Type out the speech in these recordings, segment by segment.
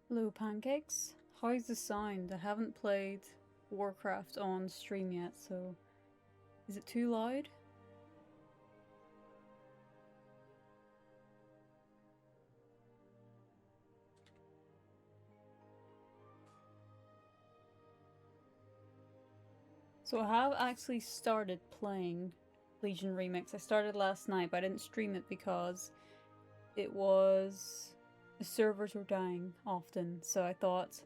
Hello, pancakes. How's the sound? I haven't played Warcraft on stream yet, so is it too loud? So I have actually started playing Legion Remix. I started last night, but I didn't stream it because the servers were dying often, so I thought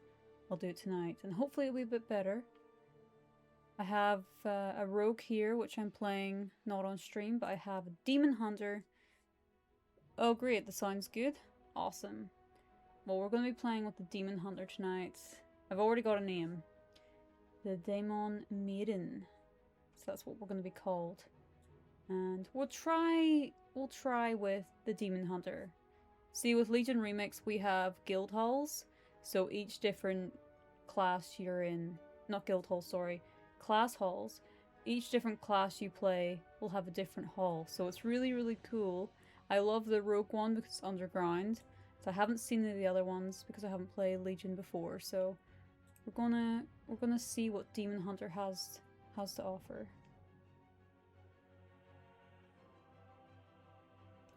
I'll do it tonight, and hopefully it'll be a bit better. I have a rogue here, which I'm playing not on stream, but I have a demon hunter. Oh great, the sound's good. Awesome. Well, we're going to be playing with the demon hunter tonight. I've already got a name. The Demon Maiden. So that's what we're going to be called. And we'll try with the demon hunter. See, with Legion Remix we have guild halls. So each different class you're in, not guild halls, sorry, class halls. Each different class you play will have a different hall. So it's really, really cool. I love the rogue one because it's underground. So I haven't seen any of the other ones because I haven't played Legion before. So we're gonna see what Demon Hunter has to offer.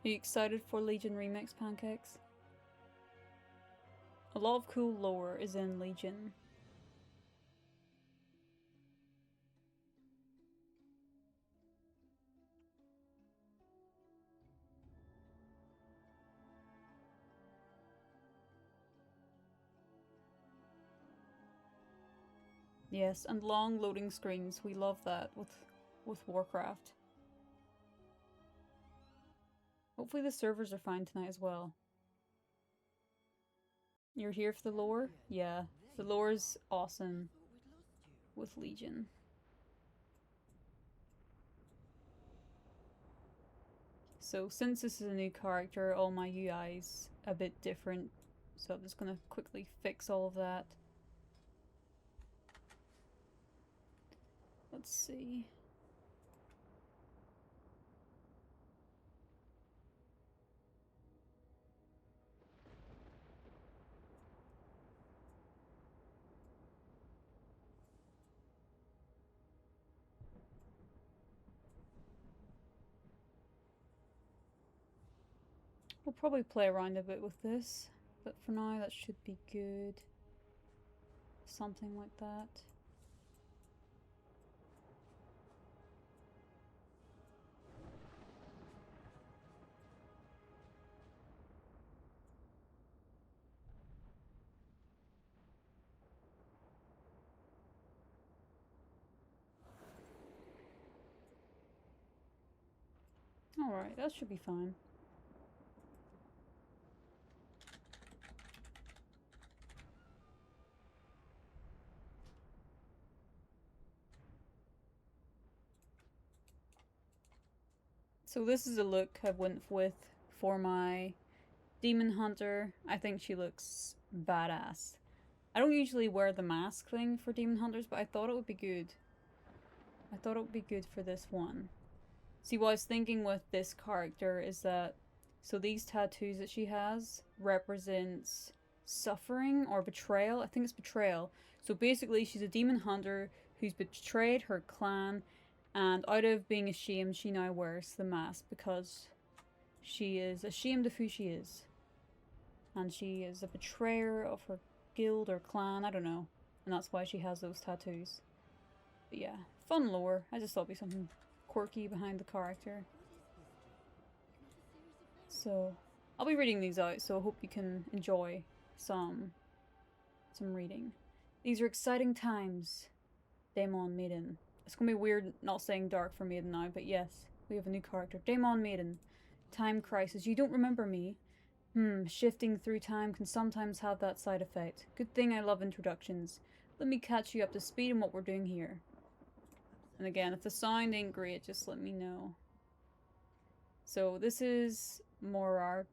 Are you excited for Legion Remix, pancakes? A lot of cool lore is in Legion. Yes, and long loading screens. We love that with Warcraft. Hopefully the servers are fine tonight as well. You're here for the lore? Yeah, the lore is awesome with Legion. So since this is a new character, all my UI's a bit different. So I'm just gonna quickly fix all of that. Let's see. We'll probably play around a bit with this, but for now that should be good. Something like that. Alright, that should be fine. So this is a look I went with for my Demon Hunter. I think she looks badass. I don't usually wear the mask thing for Demon Hunters, but I thought it would be good. I thought it would be good for this one. See, what I was thinking with this character is that, so these tattoos that she has represents suffering or betrayal. I think it's betrayal. So basically she's a demon hunter who's betrayed her clan, and out of being ashamed she now wears the mask because she is ashamed of who she is. And she is a betrayer of her guild or clan, I don't know. And that's why she has those tattoos. But yeah, fun lore. I just thought it'd be something quirky behind the character. So I'll be reading these out, so I hope you can enjoy some reading. These are exciting times, Demon Maiden. It's gonna be weird not saying dark for Maiden now, but yes, we have a new character. Demon Maiden. Time crisis. You don't remember me? Shifting through time can sometimes have that side effect. Good thing I love introductions. Let me catch you up to speed on what we're doing here. And again, if the sound ain't great, just let me know. So this is Morarchery?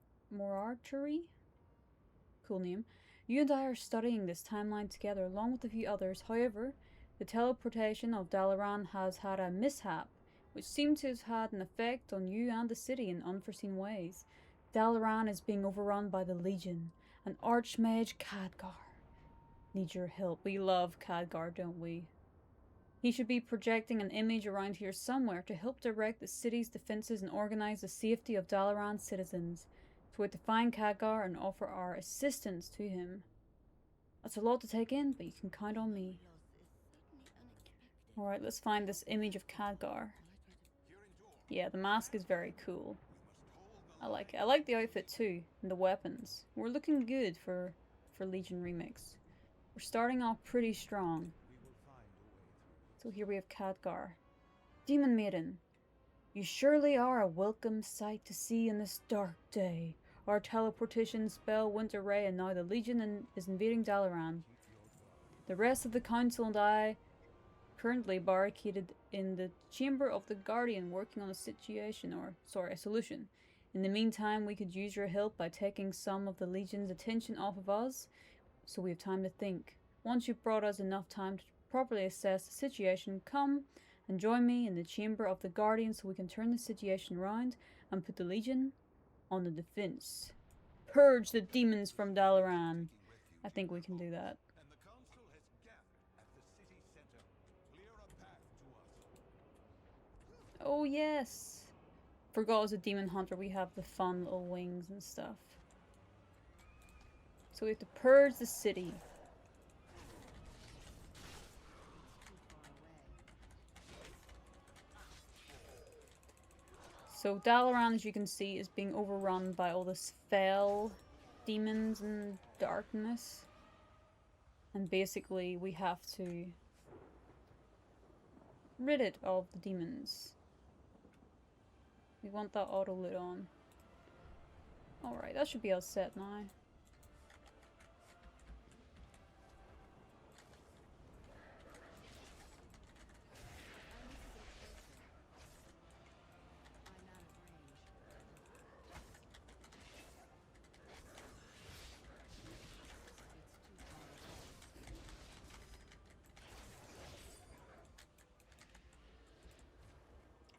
Cool name. You and I are studying this timeline together along with a few others. However, the teleportation of Dalaran has had a mishap, which seems to have had an effect on you and the city in unforeseen ways. Dalaran is being overrun by the Legion, An Archmage Khadgar. Need your help. We love Khadgar, don't we? He should be projecting an image around here somewhere to help direct the city's defenses and organize the safety of Dalaran's citizens. So we have to find Khadgar and offer our assistance to him. That's a lot to take in, but you can count on me. Alright, let's find this image of Khadgar. Yeah, the mask is very cool. I like it. I like the outfit too, and the weapons. We're looking good for Legion Remix. We're starting off pretty strong. So here we have Khadgar. Demon Maiden, you surely are a welcome sight to see in this dark day. Our teleportation spell went awry and now the Legion is invading Dalaran. The rest of the council and I currently barricaded in the chamber of the Guardian working on a solution. In the meantime, we could use your help by taking some of the Legion's attention off of us, so we have time to think. Once you've brought us enough time to properly assess the situation, come and join me in the chamber of the Guardian so we can turn the situation around and put the Legion on the defense. Purge the demons from Dalaran. I think we can do that. Oh yes! Forgot as a demon hunter we have the fun little wings and stuff. So we have to purge the city. So Dalaran, as you can see, is being overrun by all this fell demons and darkness. And basically we have to rid it of the demons. We want that auto lit on. Alright, that should be all set now.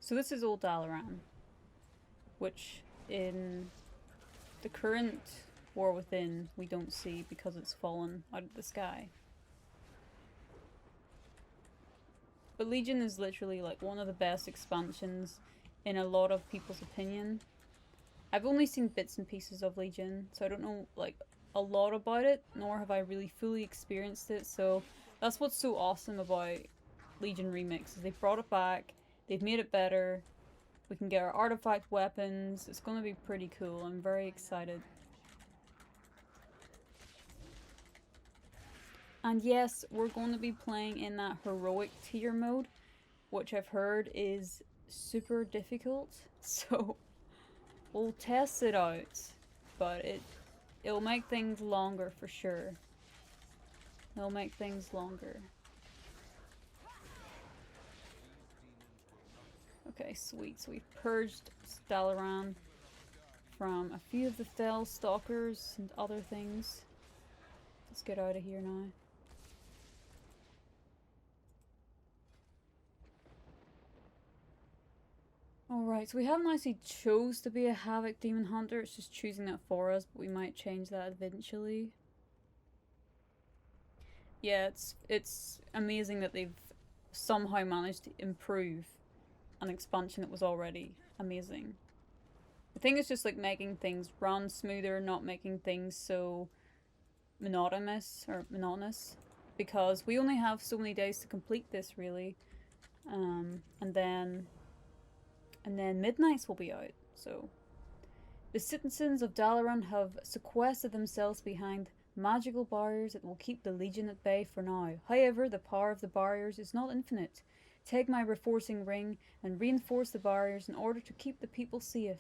So this is old Dalaran, which in the current War Within we don't see because it's fallen out of the sky. But Legion is literally like one of the best expansions in a lot of people's opinion. I've only seen bits and pieces of Legion, so I don't know like a lot about it, nor have I really fully experienced it, so that's what's so awesome about Legion Remix, is they brought it back. They've made it better. We can get our artifact weapons. It's going to be pretty cool. I'm very excited. And yes, we're going to be playing in that heroic tier mode, which I've heard is super difficult. So we'll test it out, but it'll make things longer for sure. It'll make things longer. Okay, sweet. So we've purged Dalaran from a few of the fell stalkers and other things. Let's get out of here now. Alright, so we haven't actually chose to be a Havoc Demon Hunter, it's just choosing that for us, but we might change that eventually. Yeah, it's amazing that they've somehow managed to improve an expansion that was already amazing. The thing is just like making things run smoother, not making things so monotonous, because we only have so many days to complete this really, and then Midnights will be out. So the citizens of Dalaran have sequestered themselves behind magical barriers that will keep the Legion at bay for now. However, the power of the barriers is not infinite. Take my reinforcing ring and reinforce the barriers in order to keep the people safe.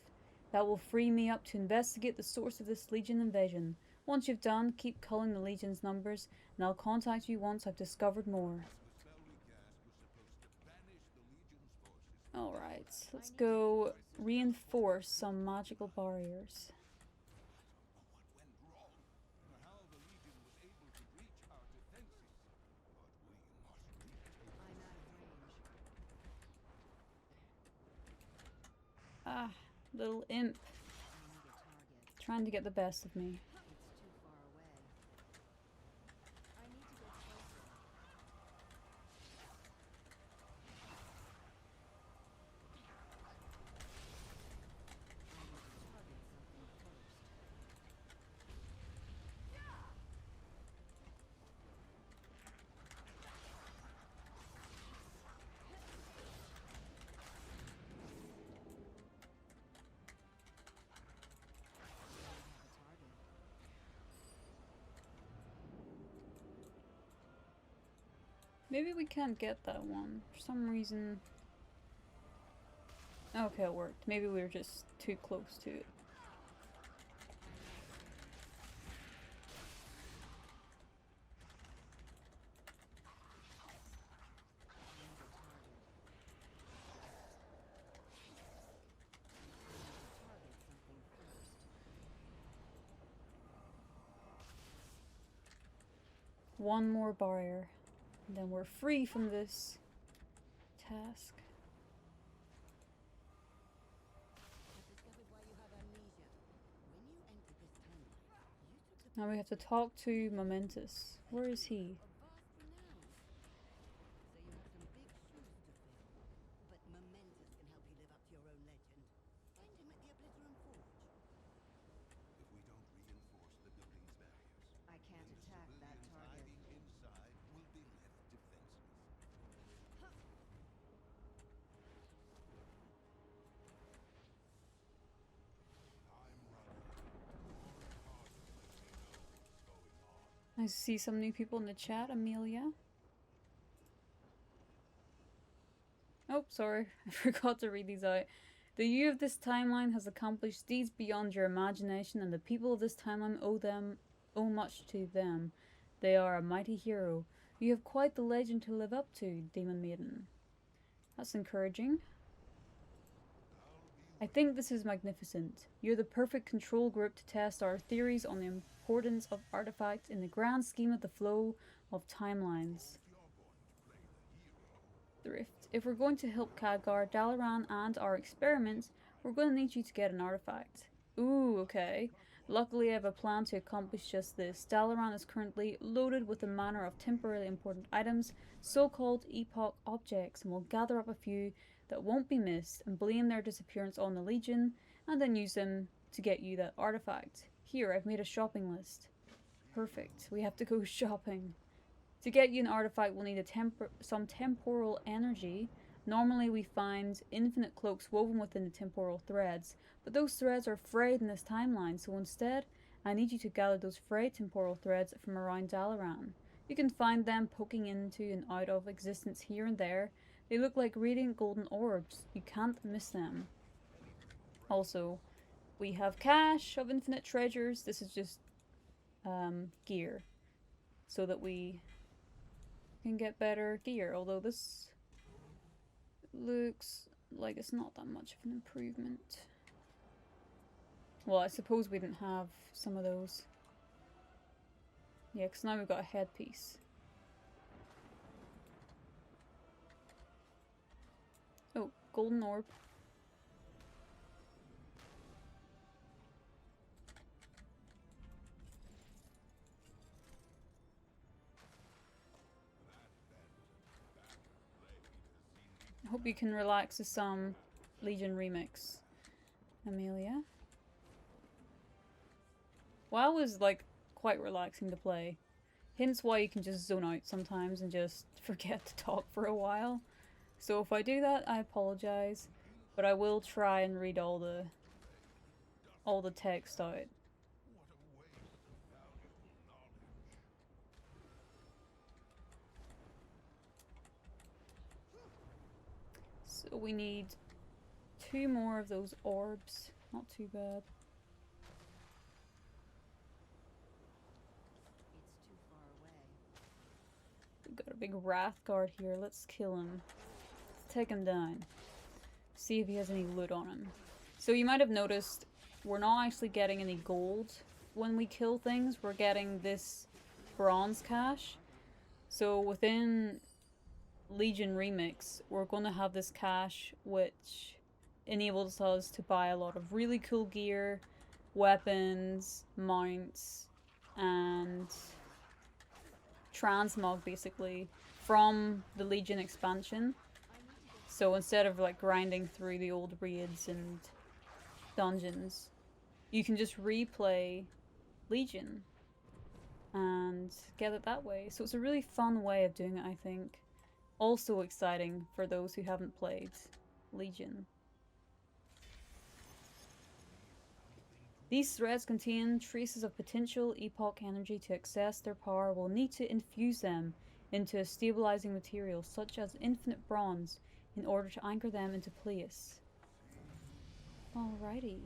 That will free me up to investigate the source of this Legion invasion. Once you've done, keep culling the Legion's numbers, and I'll contact you once I've discovered more. Alright, let's go reinforce some magical barriers. Ah, little imp. Trying to get the best of me. Maybe we can't get that one. For some reason... Okay, it worked. Maybe we were just too close to it. One more barrier, and then we're free from this task. Now we have to talk to Momentous. Where is he? I see some new people in the chat. Amelia. Oh, sorry. I forgot to read these out. The you of this timeline has accomplished deeds beyond your imagination, and the people of this timeline owe much to them. They are a mighty hero. You have quite the legend to live up to, Demon Maiden. That's encouraging. I think this is magnificent. You're the perfect control group to test our theories on the importance of artifacts in the grand scheme of the flow of timelines. Thrift. If we're going to help Khadgar, Dalaran, and our experiments, we're going to need you to get an artifact. Ooh, okay. Luckily, I have a plan to accomplish just this. Dalaran is currently loaded with a manner of temporarily important items, so-called epoch objects, and we'll gather up a few that won't be missed and blame their disappearance on the Legion, and then use them to get you that artifact. Here, I've made a shopping list. Perfect. We have to go shopping. To get you an artifact, we'll need some temporal energy. Normally we find infinite cloaks woven within the temporal threads, but those threads are frayed in this timeline, so instead, I need you to gather those frayed temporal threads from around Dalaran. You can find them poking into and out of existence here and there. They look like radiant golden orbs. You can't miss them. Also, we have cache of infinite treasures. This is just gear, so that we can get better gear, although this looks like it's not that much of an improvement. Well, I suppose we didn't have some of those. Yeah, because now we've got a headpiece. Oh, golden orb. I hope you can relax to some Legion remix, Amelia. WoW is like quite relaxing to play. Hence why you can just zone out sometimes and just forget to talk for a while. So if I do that, I apologize, but I will try and read all the text out. So we need 2 more of those orbs. Not too bad. It's too far away. We've got a big Wrath Guard here. Let's kill him. Let's take him down. See if he has any loot on him. So you might have noticed we're not actually getting any gold when we kill things. We're getting this bronze cache. So within Legion Remix, we're going to have this cache which enables us to buy a lot of really cool gear, weapons, mounts, and transmog basically from the Legion expansion. So instead of like grinding through the old raids and dungeons, you can just replay Legion and get it that way. So it's a really fun way of doing it, I think. Also exciting for those who haven't played Legion. These threads contain traces of potential epoch energy. To access their power, we'll need to infuse them into a stabilizing material such as infinite bronze in order to anchor them into place. Alrighty.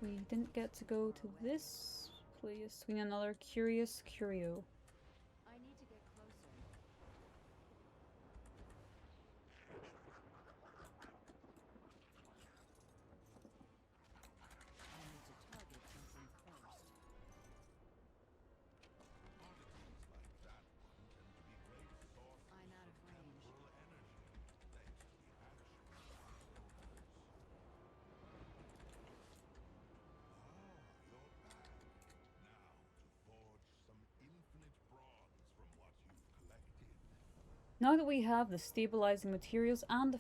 We didn't get to go to this place. We need another curious curio. I need to get closer. I need to target something first. I'm out of range. Now that we have the stabilizing materials and the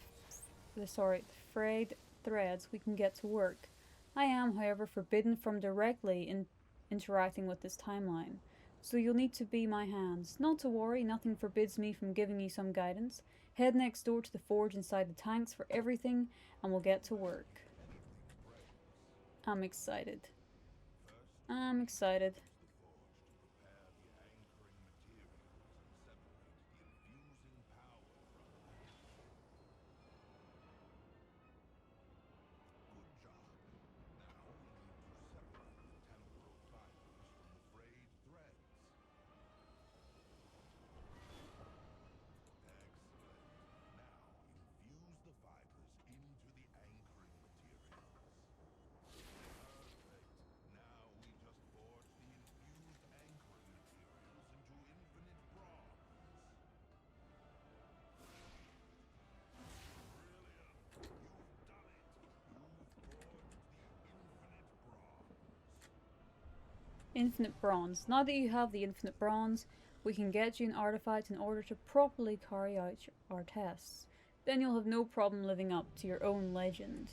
frayed threads, we can get to work. I am, however, forbidden from directly interacting with this timeline, so you'll need to be my hands. Not to worry, nothing forbids me from giving you some guidance. Head next door to the forge inside the tanks for everything, and we'll get to work. I'm excited. I'm excited. Infinite bronze. Now that you have the infinite bronze, we can get you an artifact in order to properly carry out our tests. Then you'll have no problem living up to your own legend.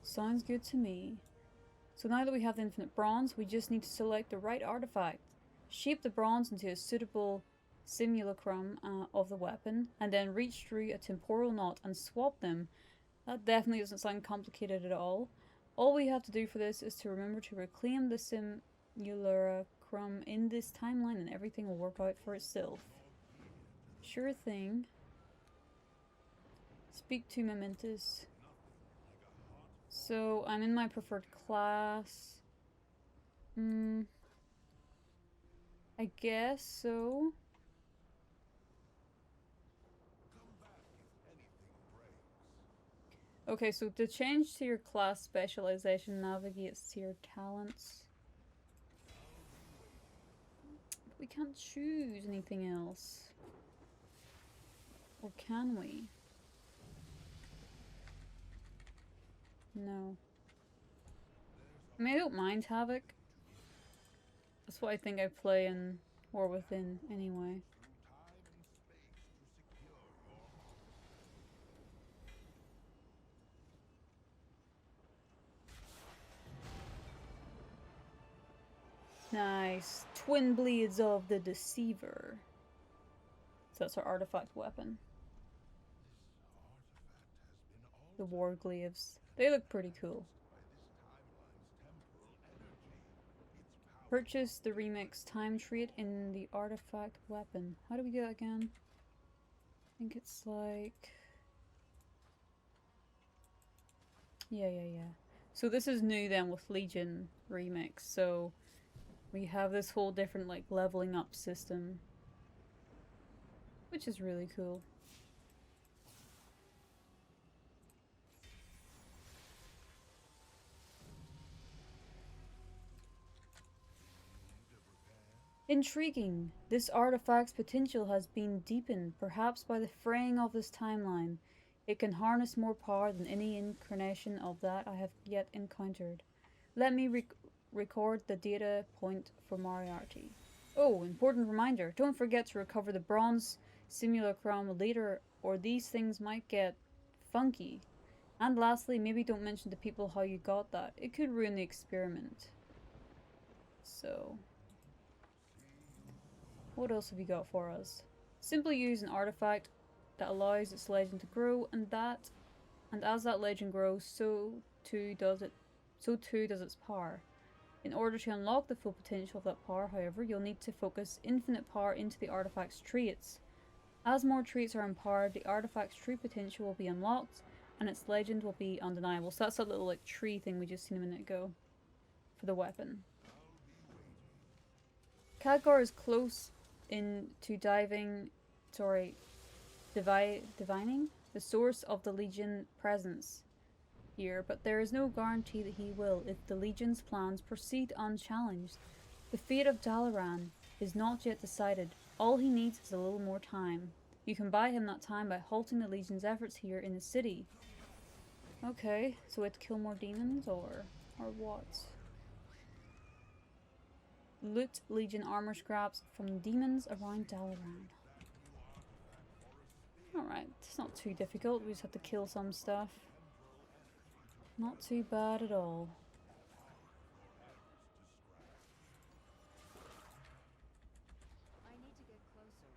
Sounds good to me. So now that we have the infinite bronze, we just need to select the right artifact, shape the bronze into a suitable simulacrum of the weapon, and then reach through a temporal knot and swap them. That definitely doesn't sound complicated at all. All we have to do for this is to remember to reclaim the simulacrum in this timeline and everything will work out for itself. Sure thing. Speak to Momentous. So, I'm in my preferred class. I guess so. Okay, so to change to your class specialization navigates to your talents. But we can't choose anything else. Or can we? No. I mean, I don't mind Havoc. That's what I think I play in War Within anyway. Nice. Twin Blades of the Deceiver. So that's our artifact weapon. The Warglaives. They look pretty cool. Purchase the remix time trait in the artifact weapon. How do we do that again? I think it's like... Yeah. So this is new then with Legion remix. So we have this whole different like leveling up system, which is really cool. Intriguing. This artifact's potential has been deepened, perhaps by the fraying of this timeline. It can harness more power than any incarnation of that I have yet encountered. Let me record the data point for Moriarty. Oh, important reminder. Don't forget to recover the bronze simulacrum later, or these things might get funky. And lastly, maybe don't mention to people how you got that. It could ruin the experiment. So... what else have you got for us? Simply use an artifact that allows its legend to grow, and as that legend grows, so too does its power. In order to unlock the full potential of that power, however, you'll need to focus infinite power into the artifact's traits. As more traits are empowered, the artifact's true potential will be unlocked, and its legend will be undeniable. So that's that little like tree thing we just seen a minute ago for the weapon. Khadgar is close into divining the source of the Legion presence here, but there is no guarantee that he will if the Legion's plans proceed unchallenged. The fate of Dalaran is not yet decided. All he needs is a little more time. You can buy him that time by halting the Legion's efforts here in the city. Okay, so we have to kill more demons or what? Loot Legion armor scraps from the demons around Dalaran. Alright, it's not too difficult, we just have to kill some stuff. Not too bad at all. I need to get closer.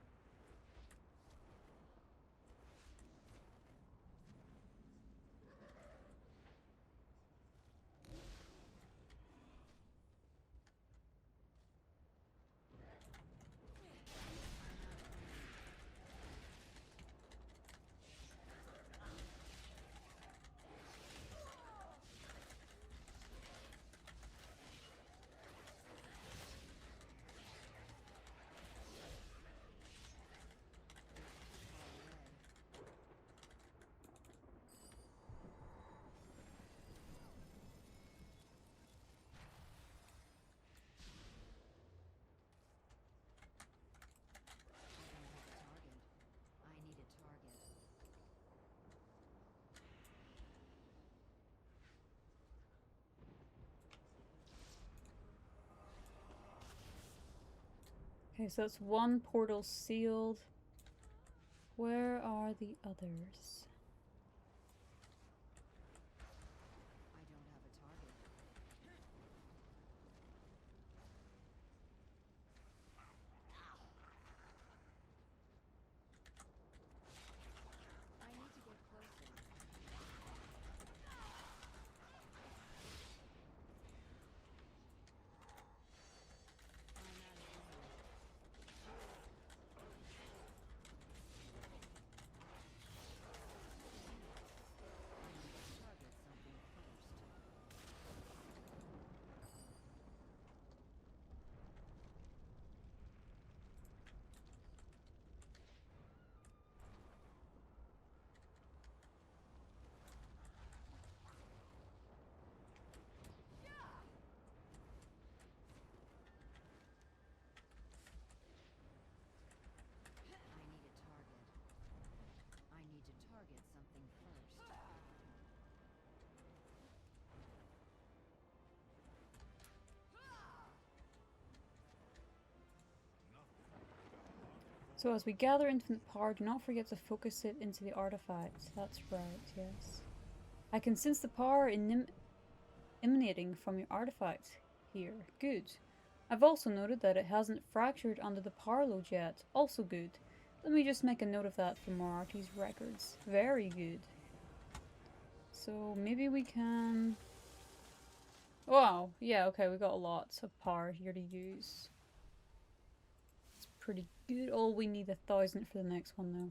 Okay, so that's one portal sealed. Where are the others? I don't have a target. I need to get closer. I'm out of range. I need to target something first. I need a target. I need to target something first. So as we gather infinite power, do not forget to focus it into the artifact. That's right, yes. I can sense the power emanating from your artifact here. Good. I've also noted that it hasn't fractured under the power load yet. Also good. Let me just make a note of that for Moriarty's records. Very good. So maybe we can... Wow, yeah, okay, we got lots of power here to use. It's pretty good. Oh, we need 1,000 for the next one though.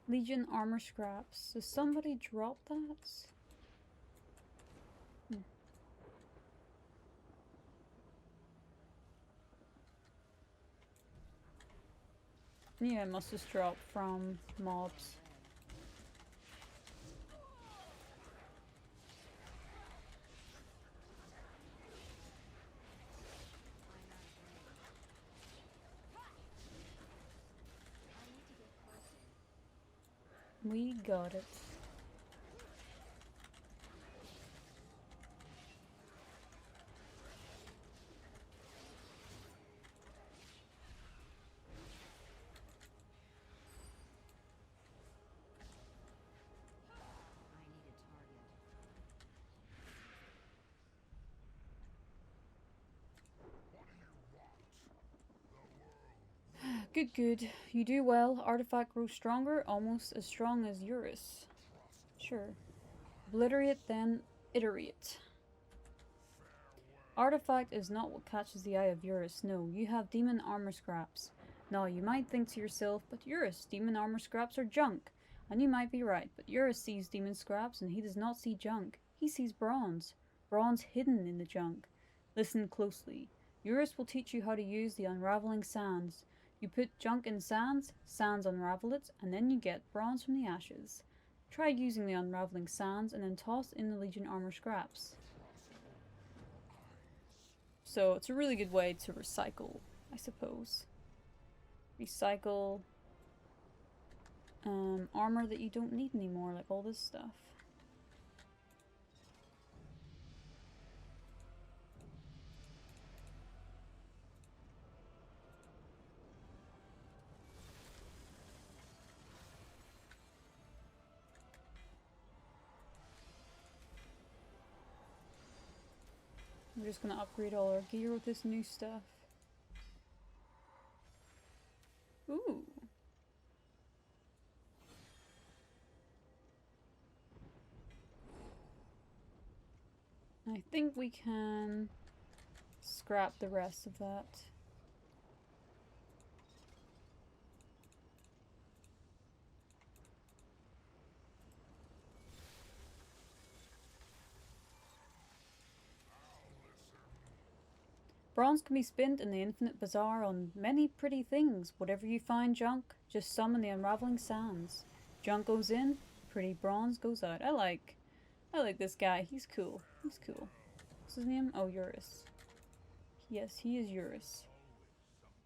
Legion armor scraps. Does somebody drop that? Yeah, it must just drop from mobs. We got it. I need a target. Good, good. You do well. Artifact grows stronger, almost as strong as Eurus. Sure. Obliterate, then iterate. Artifact is not what catches the eye of Eurus. No, you have demon armor scraps. Now, you might think to yourself, but Eurus, demon armor scraps are junk. And you might be right, but Eurus sees demon scraps and he does not see junk. He sees bronze. Bronze hidden in the junk. Listen closely. Eurus will teach you how to use the unraveling sands. You put junk in sands, sands unravel it, and then you get bronze from the ashes. Try using the unraveling sands and then toss in the Legion armor scraps. So it's a really good way to recycle, I suppose. Recycle armor that you don't need anymore, like all this stuff. We're just gonna upgrade all our gear with this new stuff. Ooh. I think we can scrap the rest of that. Bronze can be spent in the infinite bazaar on many pretty things. Whatever you find junk, just summon the unraveling sands. Junk goes in, pretty bronze goes out. I like this guy. He's cool. He's cool. What's his name? Oh, Eurus. Yes, he is Eurus.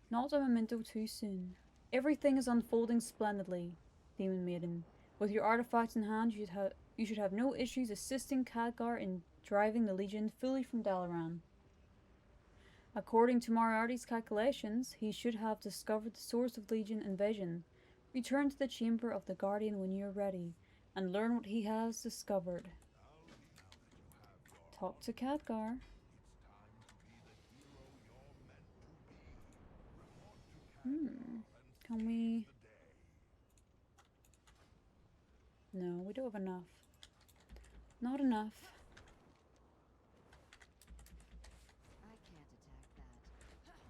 Not a memento too soon. Everything is unfolding splendidly, Demon Maiden. With your artifacts in hand, you should have no issues assisting Khadgar in driving the Legion fully from Dalaran. According to Moriarty's calculations, he should have discovered the source of Legion invasion. Return to the chamber of the Guardian when you are ready, and learn what he has discovered. Talk to Khadgar. Can we... No, we don't have enough. Not enough. I can't attack that.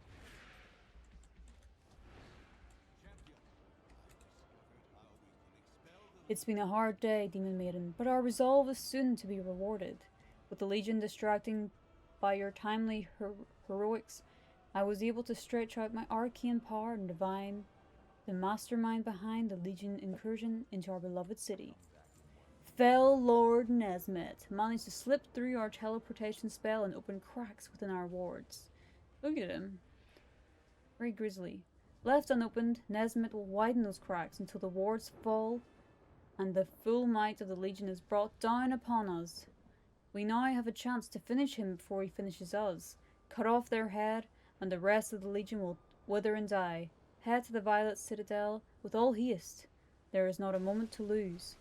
It's been a hard day, Demon Maiden, but our resolve is soon to be rewarded. With the Legion distracting by your timely heroics, I was able to stretch out my arcane power and divine the mastermind behind the Legion incursion into our beloved city. Fell Lord Nesmet managed to slip through our teleportation spell and open cracks within our wards. Look at him. Very grisly. Left unopened, Nesmet will widen those cracks until the wards fall and the full might of the Legion is brought down upon us. We now have a chance to finish him before he finishes us. Cut off their head, and the rest of the Legion will wither and die. Head to the Violet Citadel with all haste. There is not a moment to lose.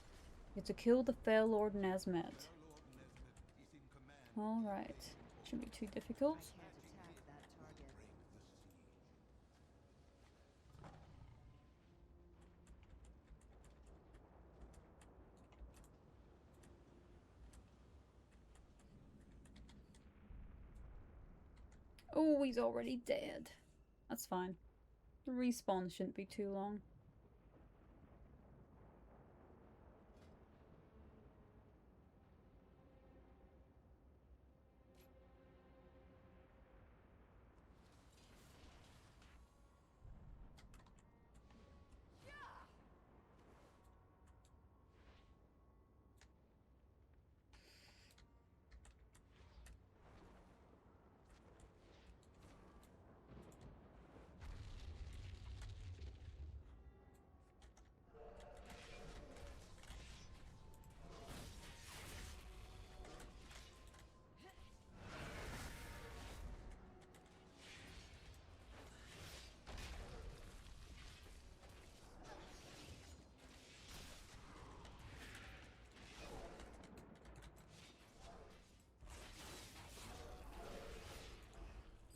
You have to kill the fell Lord Nesmet. Alright. Shouldn't be too difficult. I can't attack that target. Oh, he's already dead. That's fine. The respawn shouldn't be too long.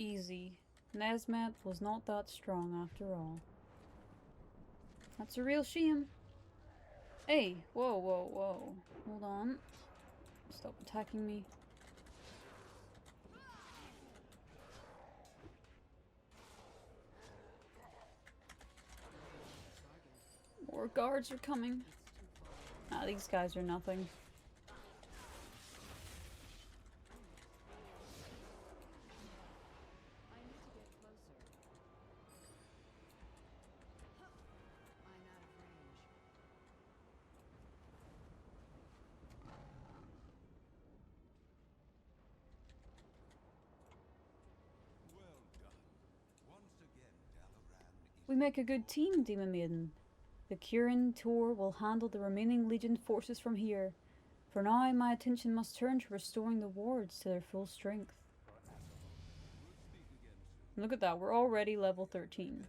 Easy. Nesmet was not that strong after all. That's a real shame. Hey, whoa, whoa, whoa. Hold on. Stop attacking me. More guards are coming. Ah, these guys are nothing. We make a good team, Demon Maiden. The Kirin Tour will handle the remaining Legion forces from here. For now, my attention must turn to restoring the wards to their full strength. Look at that, we're already level 13.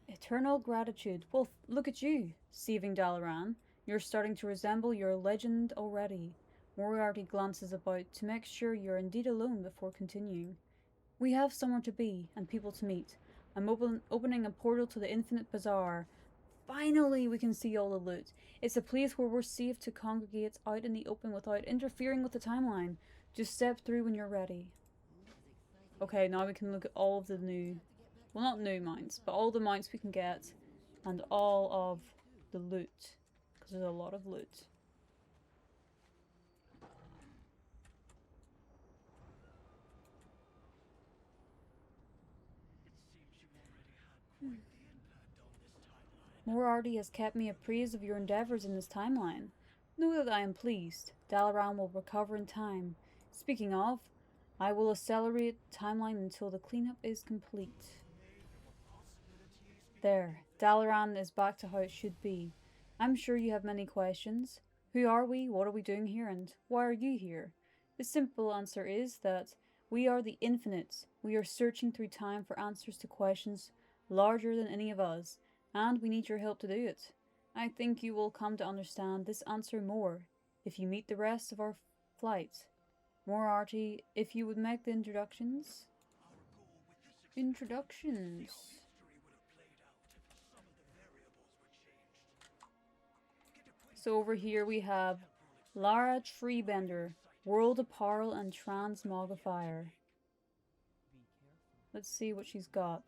Eternal gratitude. Well, look at you, saving Dalaran. You're starting to resemble your legend already. Moriarty glances about to make sure you're indeed alone before continuing. We have somewhere to be and people to meet. I'm opening a portal to the Infinite Bazaar. Finally, we can see all the loot. It's a place where we're safe to congregate out in the open without interfering with the timeline. Just step through when you're ready. Okay, now we can look at all of the new, well, not new mounts, but all the mounts we can get and all of the loot, because there's a lot of loot. Moriarty has kept me apprised of your endeavours in this timeline. Know that I am pleased. Dalaran will recover in time. Speaking of, I will accelerate the timeline until the cleanup is complete. There, Dalaran is back to how it should be. I'm sure you have many questions. Who are we, what are we doing here, and why are you here? The simple answer is that we are the Infinites. We are searching through time for answers to questions larger than any of us, and we need your help to do it. I think you will come to understand this answer more if you meet the rest of our flight. Moriarty, if you would make the introductions. So over here we have Lara Treebender, World Apparel and Transmogrifier. Let's see what she's got.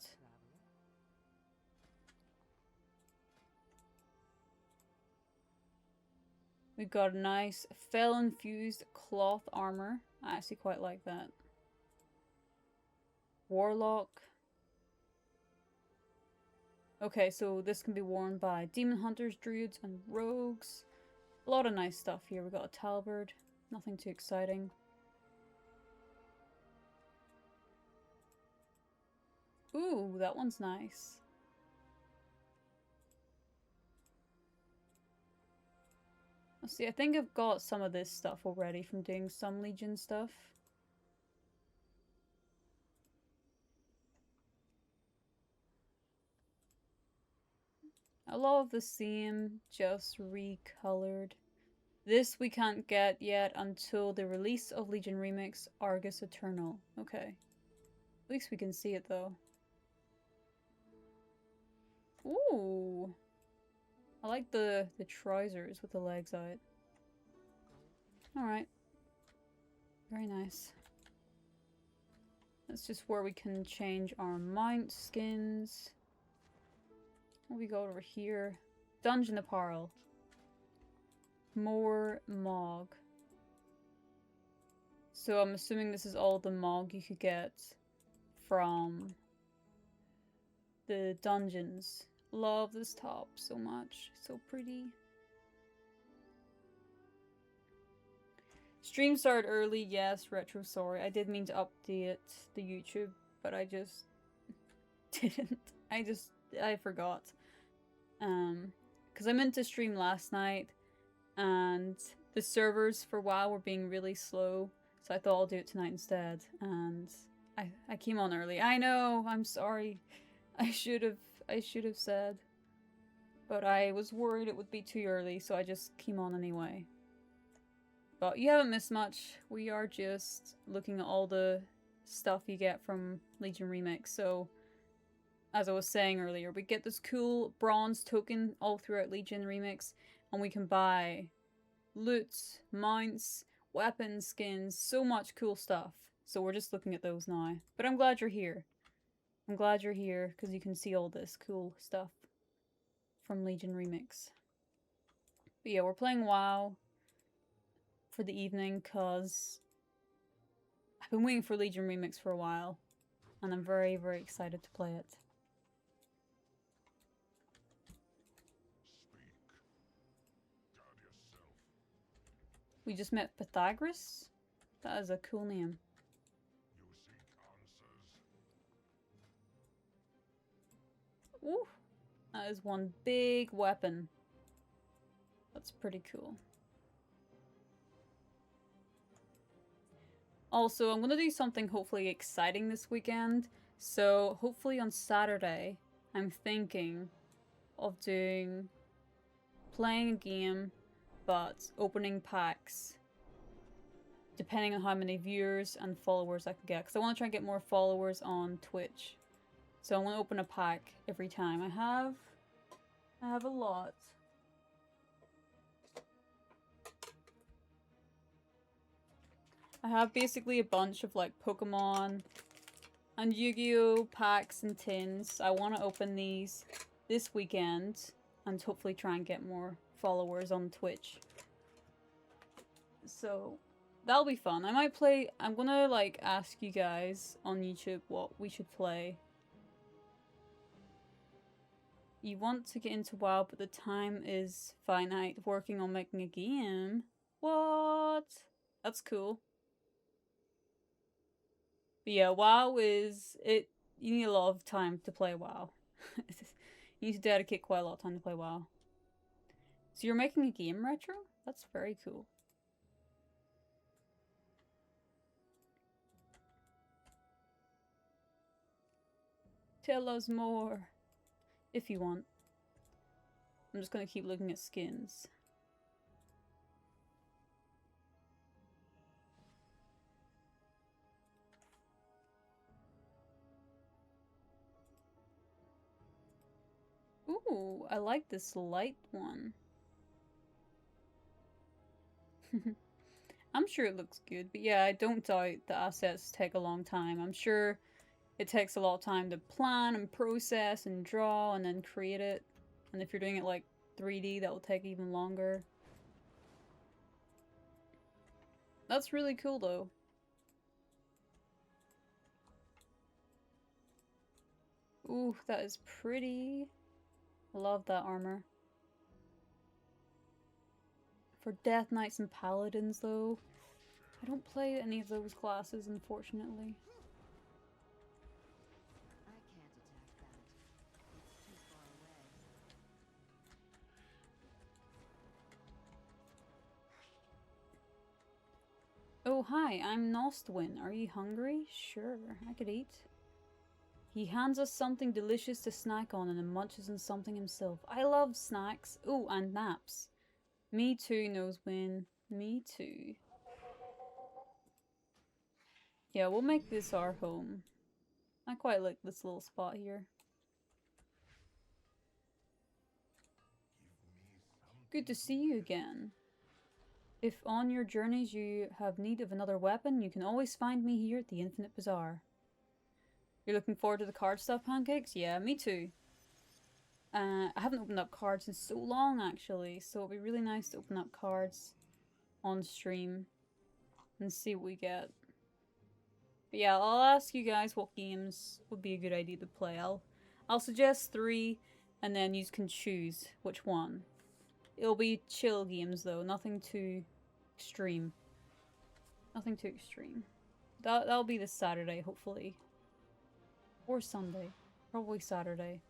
We've got a nice fell-infused cloth armor. I actually quite like that. Warlock. Okay, so this can be worn by demon hunters, druids, and rogues. A lot of nice stuff here. We've got a talberd. Nothing too exciting. Ooh, that one's nice. Let's see, I think I've got some of this stuff already from doing some Legion stuff. A lot of the same, just recolored. This we can't get yet until the release of Legion Remix Argus Eternal. Okay. At least we can see it though. Ooh. I like the trousers with the legs out. Alright. Very nice. That's just where we can change our mount skins. What we got over here? Dungeon apparel. More Mog. So I'm assuming this is all the Mog you could get from the dungeons. Love this top so much. So pretty. Stream started early, yes, Retro, sorry. I did mean to update the YouTube, but I just didn't. I forgot. Because I meant to stream last night, and the servers for WoW were being really slow, so I thought I'll do it tonight instead, and I came on early. I know, I'm sorry. I should have said. But I was worried it would be too early, so I just came on anyway. But you haven't missed much. We are just looking at all the stuff you get from Legion Remix. So, as I was saying earlier, we get this cool bronze token all throughout Legion Remix, and we can buy loot, mounts, weapons, skins, so much cool stuff. So we're just looking at those now. But I'm glad you're here. I'm glad you're here because you can see all this cool stuff from Legion Remix. But yeah, we're playing WoW for the evening because I've been waiting for Legion Remix for a while, and I'm very, very excited to play it. We just met Pythagoras? That is a cool name. Ooh, that is one big weapon. That's pretty cool. Also, I'm going to do something hopefully exciting this weekend. So, hopefully on Saturday, I'm thinking of playing a game, but opening packs, depending on how many viewers and followers I can get. Because I want to try and get more followers on Twitch. So I want to open a pack every time. I have a lot. I have basically a bunch of like Pokemon and Yu-Gi-Oh packs and tins. I want to open these this weekend and hopefully try and get more followers on Twitch. So that'll be fun. I might play. I'm gonna like ask you guys on YouTube what we should play. You want to get into WoW, but the time is finite. Working on making a game. What? That's cool. But yeah, WoW is it. You need a lot of time to play WoW. You need to dedicate quite a lot of time to play WoW. So you're making a game retro? That's very cool. Tell us more. If you want. I'm just gonna keep looking at skins. Ooh, I like this light one. I'm sure it looks good, but yeah, I don't doubt the assets take a long time. I'm sure it takes a lot of time to plan and process and draw and then create it. And if you're doing it like 3D, that will take even longer. That's really cool though. Ooh, that is pretty. Love that armor. For Death Knights and Paladins though, I don't play any of those classes unfortunately. I can't attack that. It's too far away. Oh hi, I'm Nostwin. Are you hungry? Sure, I could eat. He hands us something delicious to snack on and then munches on something himself. I love snacks. Oh, and naps. Me too, Nosewin. Me too. Yeah, we'll make this our home. I quite like this little spot here. Good to see you again. If on your journeys you have need of another weapon, you can always find me here at the Infinite Bazaar. You're looking forward to the card stuff, Pancakes? Yeah, me too. I haven't opened up cards in so long, actually, so it'll be really nice to open up cards on stream and see what we get. But yeah, I'll ask you guys what games would be a good idea to play. I'll suggest 3, and then you can choose which one. It'll be chill games, though, nothing too extreme. Nothing too extreme. That'll be this Saturday, hopefully. Or Sunday. Probably Saturday.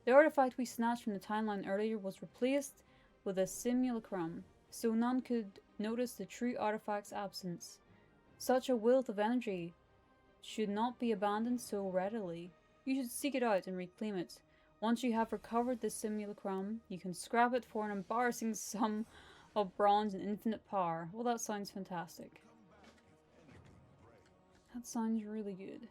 The artifact we snatched from the timeline earlier was replaced with a simulacrum, so none could notice the true artifact's absence. Such a wealth of energy should not be abandoned so readily. You should seek it out and reclaim it. Once you have recovered the simulacrum, you can scrap it for an embarrassing sum of bronze and infinite power. Well, that sounds fantastic. That sounds really good.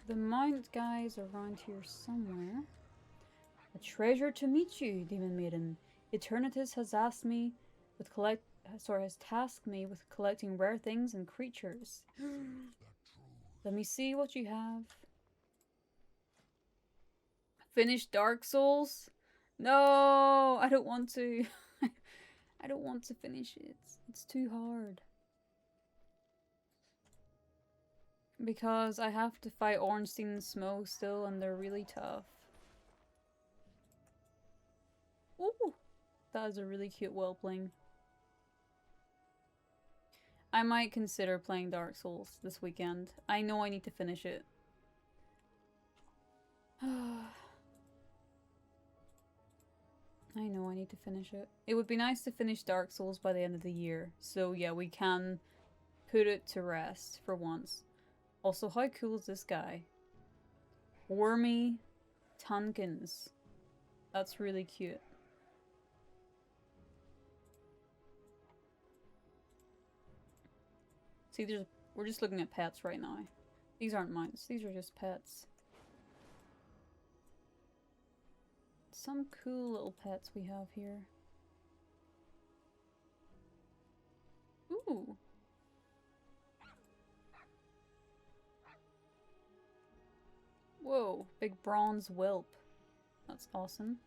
The mount guys around here somewhere. A treasure to meet you, Demon Maiden. Eternatus has tasked me with collecting rare things and creatures. Let me see what you have. Finish Dark Souls? No, I don't want to. I don't want to finish it. It's too hard. Because I have to fight Ornstein and Smough still, and they're really tough. Ooh! That is a really cute whelpling. I might consider playing Dark Souls this weekend. I know I need to finish it. I know I need to finish it. It would be nice to finish Dark Souls by the end of the year. So yeah, we can put it to rest for once. Also, how cool is this guy? Wormy Tunkins. That's really cute. See, we're just looking at pets right now. These aren't mines. These are just pets. Some cool little pets we have here. Ooh. Whoa, big bronze whelp. That's awesome.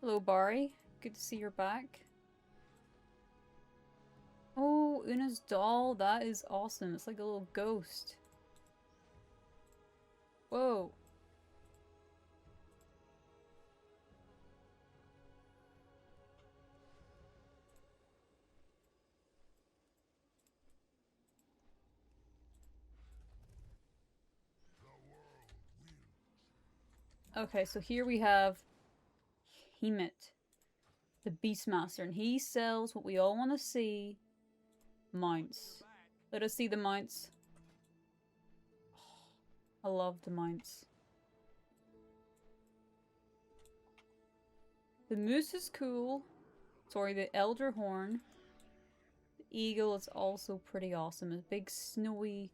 Hello, Barry. Good to see you're back. Oh, Una's doll. That is awesome. It's like a little ghost. Whoa. Okay, so here we have Hemet, the Beastmaster, and he sells what we all want to see, mounts. Let us see the mounts. I love the mounts. The moose is cool. Sorry, the elder horn. The eagle is also pretty awesome. A big snowy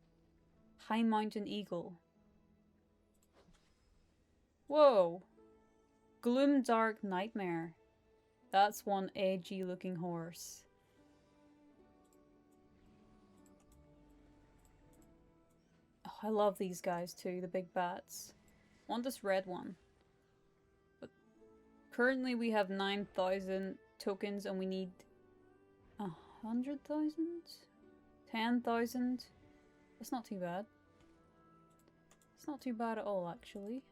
high mountain eagle. Whoa! Gloomdark Nightmare. That's one edgy looking horse. Oh, I love these guys too, the big bats. I want this red one. But currently we have 9,000 tokens and we need 100,000? 10,000? That's not too bad. It's not too bad at all, actually.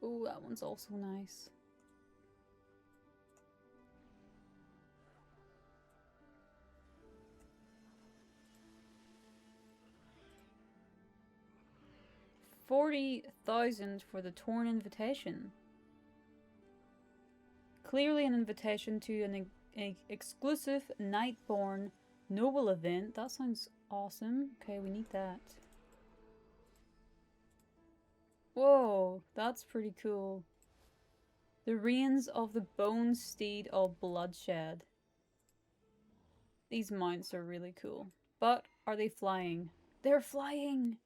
Oh, that one's also nice. $40,000 for the Torn Invitation. Clearly an invitation to an exclusive Nightborn Noble event. That sounds awesome. Okay, we need that. Whoa, that's pretty cool. The Reins of the Bone Steed of Bloodshed. These mounts are really cool. But are they flying? They're flying!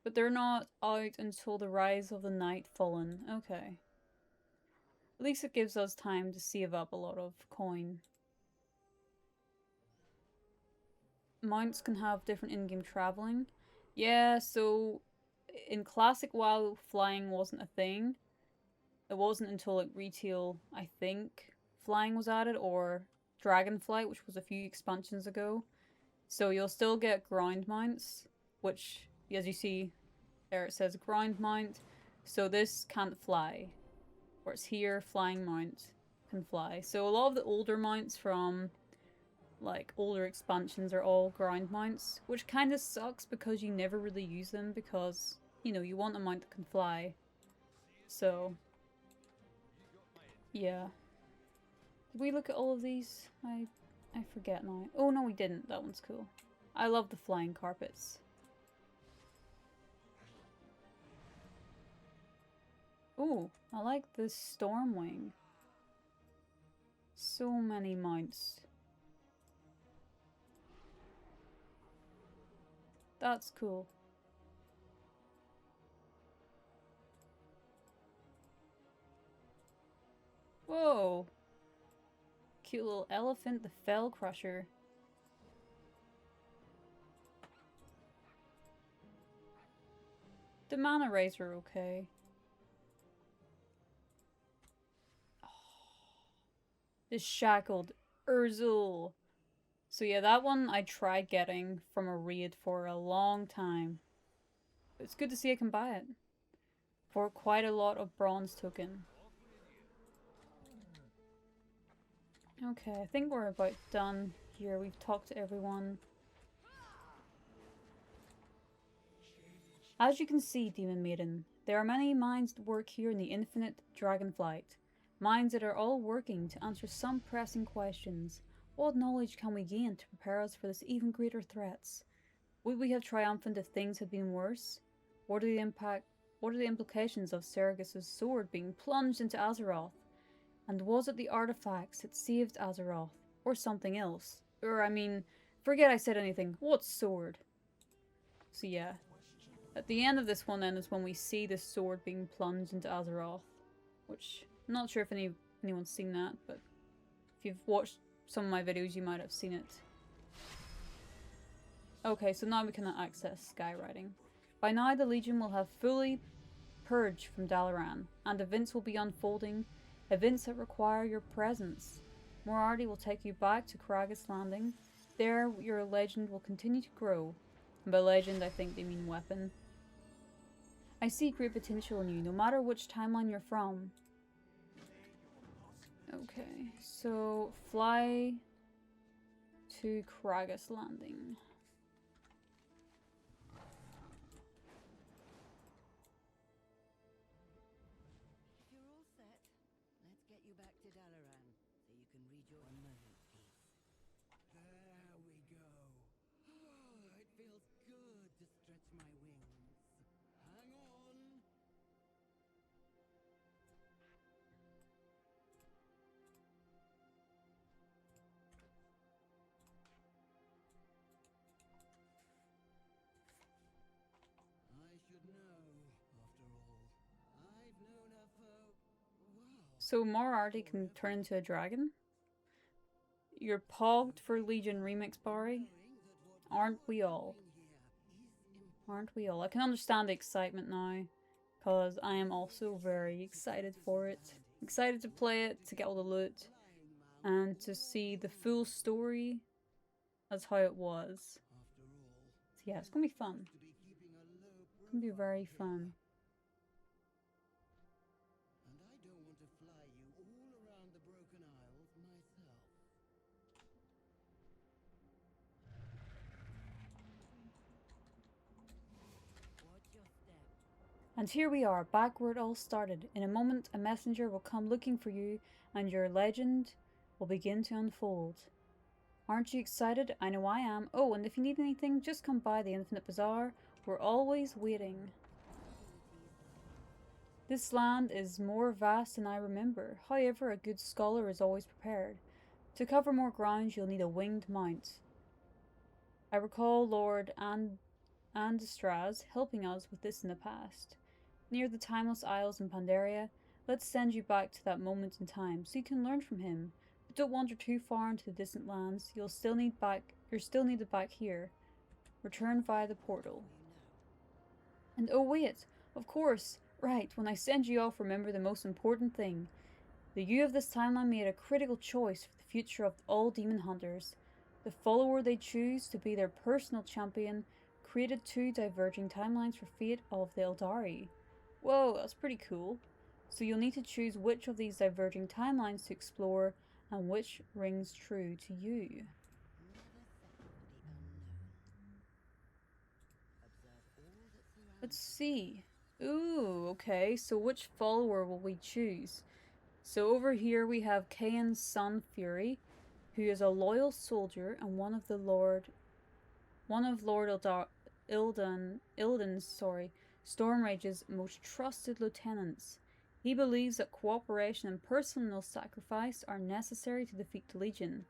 But they're not out until the rise of the night fallen. Okay. At least it gives us time to save up a lot of coin. Mounts can have different in-game traveling. Yeah, so in classic WoW, flying wasn't a thing. It wasn't until like retail, I think, flying was added, or Dragonflight, which was a few expansions ago. So you'll still get ground mounts, which, as you see, there it says ground mount. So this can't fly. Whereas here, flying mount can fly. So a lot of the older mounts from like older expansions are all ground mounts, which kind of sucks because you never really use them because, you know, you want a mount that can fly. So, yeah. Did we look at all of these? I forget now. Oh no, we didn't. That one's cool. I love the flying carpets. Ooh, I like this Stormwing. So many mounts. That's cool. Whoa! Cute little elephant, the Fell Crusher. The mana rays are okay. Oh, the Shackled Urzul. So yeah, that one I tried getting from a raid for a long time. It's good to see I can buy it. For quite a lot of bronze token. Okay, I think we're about done here. We've talked to everyone. As you can see, Demon Maiden, there are many minds that work here in the infinite Dragonflight. Minds that are all working to answer some pressing questions. What knowledge can we gain to prepare us for this even greater threats? Would we have triumphant if things had been worse? What are the implications of Sergus's sword being plunged into Azeroth? And was it the artifacts that saved Azeroth? Or something else? Or, I mean, forget I said anything. What sword? So yeah. At the end of this one then is when we see the sword being plunged into Azeroth. Which, I'm not sure if anyone's seen that, but if you've watched some of my videos you might have seen it. Okay, so now we can access Skywriting. By now the Legion will have fully purged from Dalaran, and events will be unfolding, events that require your presence. Moriarty will take you back to Kragus Landing. There your legend will continue to grow. And by legend I think they mean weapon. I see great potential in you, no matter which timeline you're from. Okay, so fly to Kragus Landing. If you're all set, let's get you back to Dalaran so you can read your moment piece. There we go. Oh, it feels good to stretch my wings. Hang on. I should know, after all. I've known her for, well... So Moriarty can turn into a dragon? You're pogged for Legion Remix, Barry? Aren't we all? Aren't we all? I can understand the excitement now, because I am also very excited for it. Excited to play it, to get all the loot, and to see the full story as how it was. So yeah, it's gonna be fun. It's gonna be very fun. And I don't want to fly you all around the Broken Isles myself. Watch your step. And here we are, back where it all started. In a moment, a messenger will come looking for you, and your legend will begin to unfold. Aren't you excited? I know I am. Oh, and if you need anything, just come by the Infinite Bazaar. We're always waiting. This land is more vast than I remember. However, a good scholar is always prepared. To cover more ground, you'll need a winged mount. I recall Lord Andestraz helping us with this in the past. Near the Timeless Isles in Pandaria, let's send you back to that moment in time so you can learn from him. But don't wander too far into the distant lands. You're still needed back here. Return via the portal. And oh wait, of course, right, when I send you off, remember the most important thing. The you of this timeline made a critical choice for the future of all demon hunters. The follower they choose to be their personal champion created two diverging timelines for fate of the Eldari. Whoa, that's pretty cool. So you'll need to choose which of these diverging timelines to explore and which rings true to you. Let's see. Ooh, okay, so which follower will we choose? So over here we have Kain's son Fury, who is a loyal soldier and one of Lord Ilden's Stormrage's most trusted lieutenants. He believes that cooperation and personal sacrifice are necessary to defeat the Legion.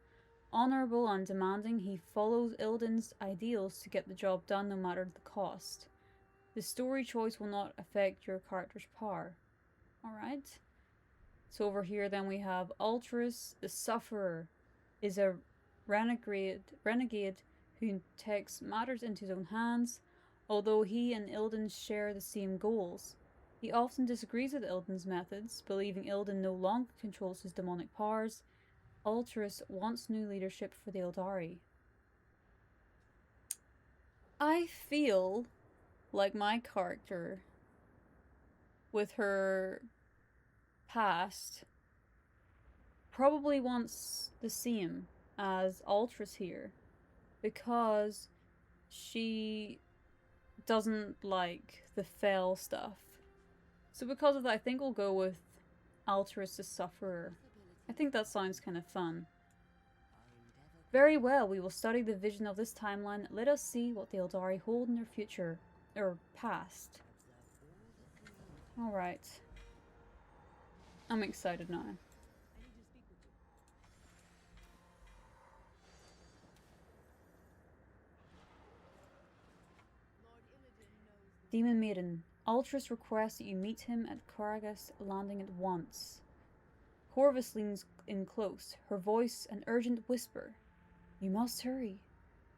Honorable and demanding, he follows Illidan's ideals to get the job done no matter the cost. The story choice will not affect your character's power. Alright. So over here then we have Ultras, the Sufferer, is a renegade who takes matters into his own hands. Although he and Illidan share the same goals, he often disagrees with Illidan's methods, believing Illidan no longer controls his demonic powers. Ultras wants new leadership for the Eldari. I feel like my character, with her past, probably wants the same as Ultras here, because she doesn't like the fell stuff. So because of that, I think we'll go with Ultras the Sufferer. I think that sounds kind of fun. Very well, we will study the vision of this timeline. Let us see what the Eldari hold in their future, or past. Alright. I'm excited now. Demon Maiden. Ultras requests that you meet him at Karagas landing at once. Corvus leans in close, her voice an urgent whisper. You must hurry.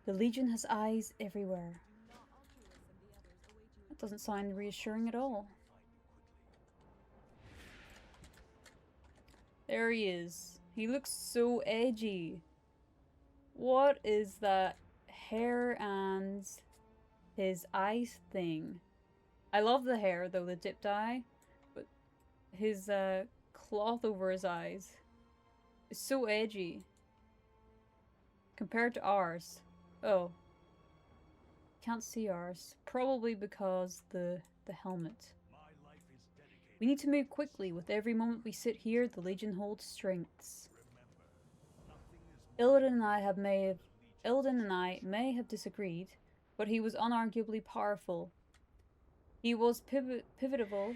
The Legion has eyes everywhere. That doesn't sound reassuring at all. There he is. He looks so edgy. What is that hair and his eyes thing? I love the hair though, the dipped eye, but his cloth over his eyes is so edgy compared to ours. Oh, can't see ours, probably because the helmet. We need to move quickly. With every moment we sit here, the Legion holds strengths. Illidan and I may have disagreed, but he was unarguably powerful. He was pivotal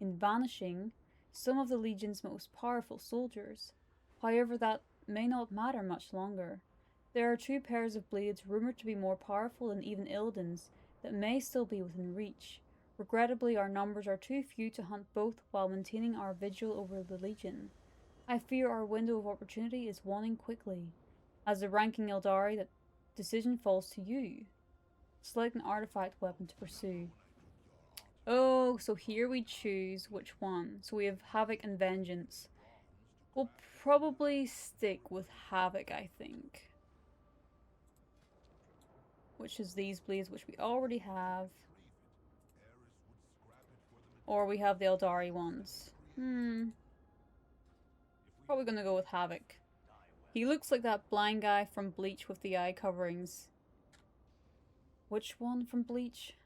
in banishing some of the Legion's most powerful soldiers. However, that may not matter much longer. There are two pairs of blades rumored to be more powerful than even Illidan's that may still be within reach. Regrettably, our numbers are too few to hunt both while maintaining our vigil over the Legion. I fear our window of opportunity is waning quickly. As the ranking Eldari, that decision falls to you. Select an artifact weapon to pursue. Oh, so here we choose which one. So we have Havoc and Vengeance. We'll probably stick with Havoc, I think. Which is these blades, which we already have. Or we have the Eldari ones. Probably gonna go with Havoc. He looks like that blind guy from Bleach with the eye coverings. Which one from Bleach?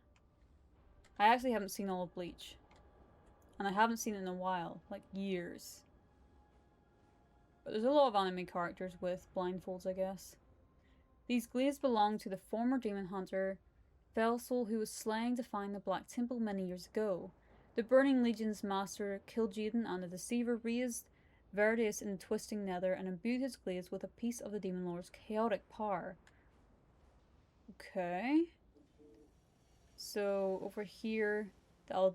I actually haven't seen all of Bleach. And I haven't seen it in a while. Like years. But there's a lot of anime characters with blindfolds, I guess. These glaives belong to the former demon hunter, Felsoul, who was slain to find the Black Temple many years ago. The Burning Legion's master killed Jaden, and the deceiver raised Verdius in the twisting nether and imbued his glaives with a piece of the Demon Lord's chaotic power. Okay. So over here, the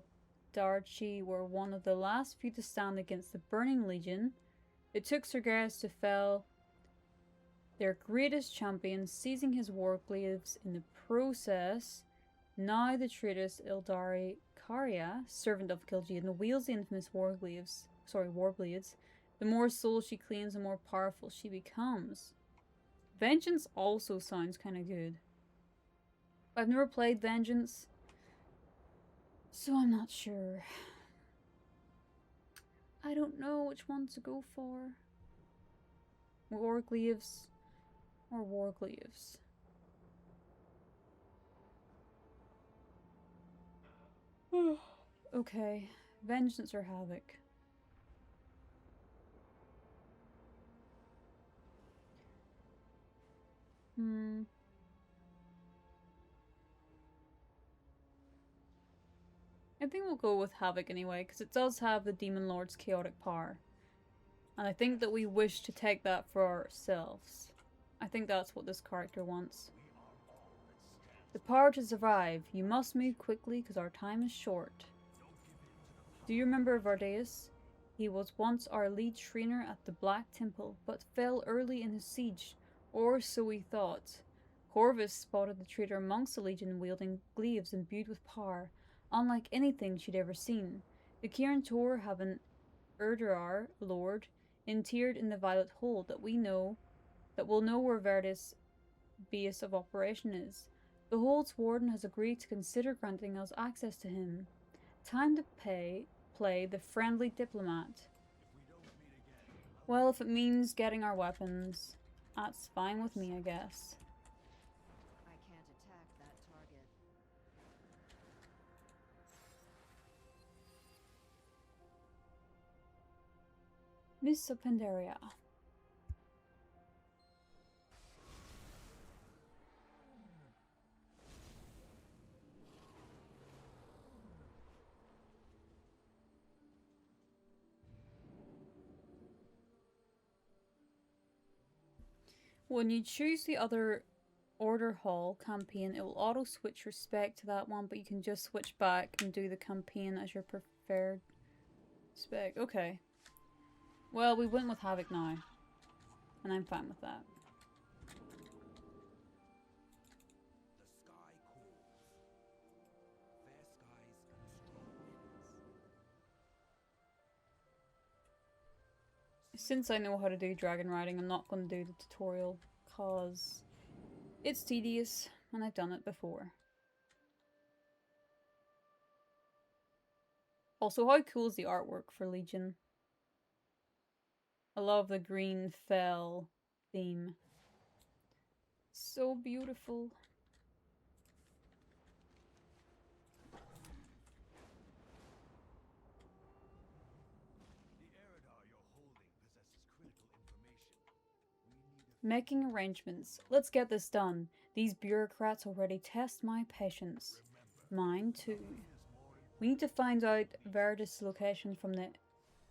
Aldarchi were one of the last few to stand against the Burning Legion. It took Sergeus to fell their greatest champion, seizing his warglaives in the process. Now the traitorous Ildari Karya, servant of Kil'jaeden, wields the infamous warblades. The more souls she claims, the more powerful she becomes. Vengeance also sounds kind of good. I've never played Vengeance, so I'm not sure. I don't know which one to go for. Warglaives or warglaives. Okay, Vengeance or Havoc. It think we'll go with Havoc anyway, because it does have the Demon Lord's chaotic power. And I think that we wish to take that for ourselves. I think that's what this character wants. The power to survive. You must move quickly because our time is short. Do you remember Vardeus? He was once our lead trainer at the Black Temple, but fell early in his siege, or so we thought. Corvus spotted the traitor amongst the Legion wielding glaives imbued with power, unlike anything she'd ever seen. The Kirin Tor have an Erderar lord interred in the Violet Hold that will know where Verdus' base of operation is. The Hold's warden has agreed to consider granting us access to him. Time to play the friendly diplomat. Well, if it means getting our weapons, that's fine with me, I guess. I can't attack that target. Miss Pandaria. When you choose the other Order Hall campaign, it will auto switch respect to that one, but you can just switch back and do the campaign as your preferred spec. Okay. Well, we went with Havoc now, and I'm fine with that. Since I know how to do dragon riding, I'm not going to do the tutorial because it's tedious and I've done it before. Also, how cool is the artwork for Legion? I love the green fell theme. So beautiful. Making arrangements. Let's get this done. These bureaucrats already test my patience. Mine too. We need to find out Verdus' location from the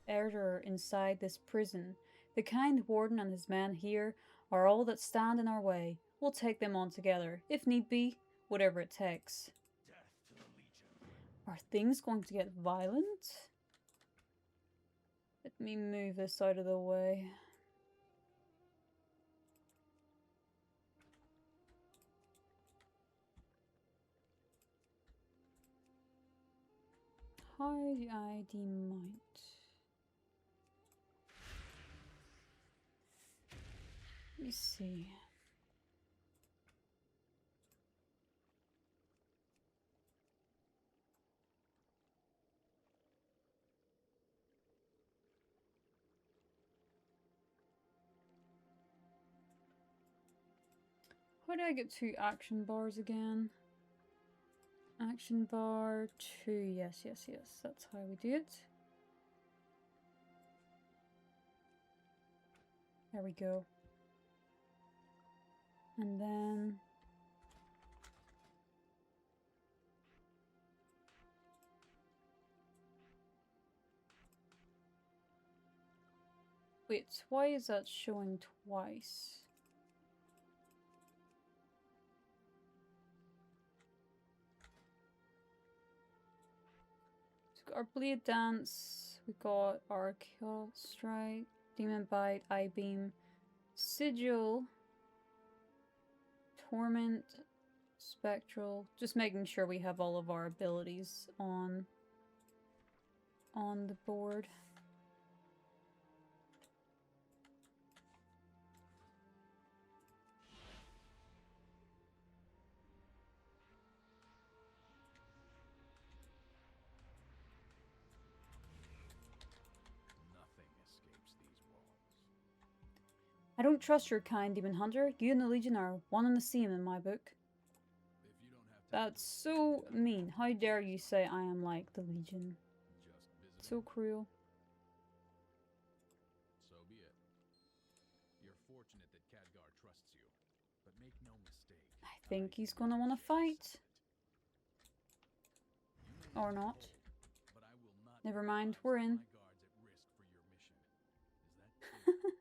Erder inside this prison. The kind warden and his men here are all that stand in our way. We'll take them on together, if need be, whatever it takes. Are things going to get violent? Let me move this out of the way. How do I demount? Let me see. How do I get 2 action bars again? Action bar 2. Yes, yes, yes. That's how we do it. There we go. And then wait, why is that showing twice? So our Blade Dance, we got our Kill Strike, Demon Bite, Eye Beam, Sigil, Torment, Spectral. Just making sure we have all of our abilities on the board. I don't trust your kind, Demon Hunter. You and the Legion are one and the same in my book. That's so mean. How dare you say I am like the Legion? So cruel. So be it. You're fortunate that Khadgar trusts you, but make no mistake. I think he's gonna want to fight. Or not. Never mind, we're in. My guards at risk for your mission. Is that true?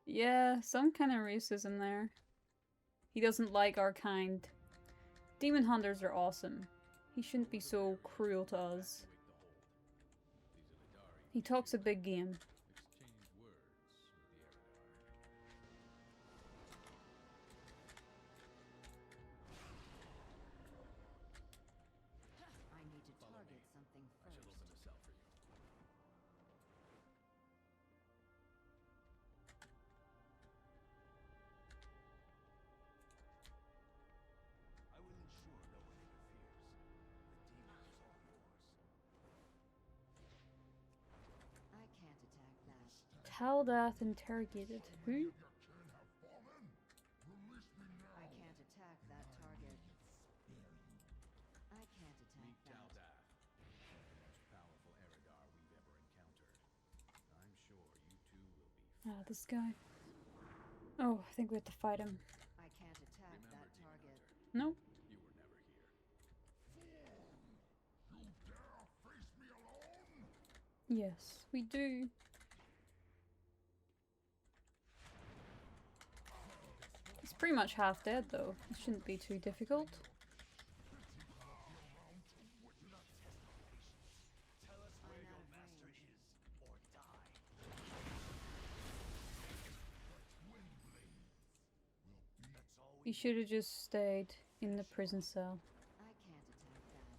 Yeah, some kind of racism there. He doesn't like our kind. Demon hunters are awesome. He shouldn't be so cruel to us. He talks a big game. Exchange words with the I need to target something I should first. open the cell for you. I will ensure no one interferes. The demon is all yours. I can't attack that. Taldath interrogated. Who? I can't attack that target. I can't attack Meet that. Taldath, the most powerful Eridar we've ever encountered. I'm sure you two will be Ah, this guy. Oh, I think we have to fight him. I can't attack Remember, that Demon target. Hunter, Nope. you were never here. Yes, we do. He's pretty much half dead though. It shouldn't be too difficult. Tell us where I'm your out of master range. is, or die. That's all we He should have just stayed in the prison cell. I can't attack that.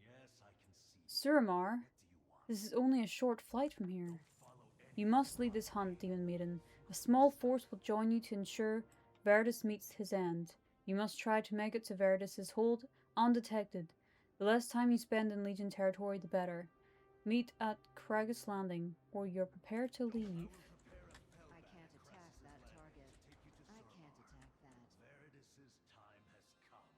Yes, I can see. Suramar, What do you want? this is only a short flight from here. Follow any You must lead this hunt, Demon Maiden. A small force will join you to ensure Verdus meets his end. You must try to make it to Verdus' hold undetected. The less time you spend in Legion territory, the better. Meet at Kragus Landing, or you're prepared to leave. I can't attack that target. take you to I Suramar. can't attack that. Veridus's time has come.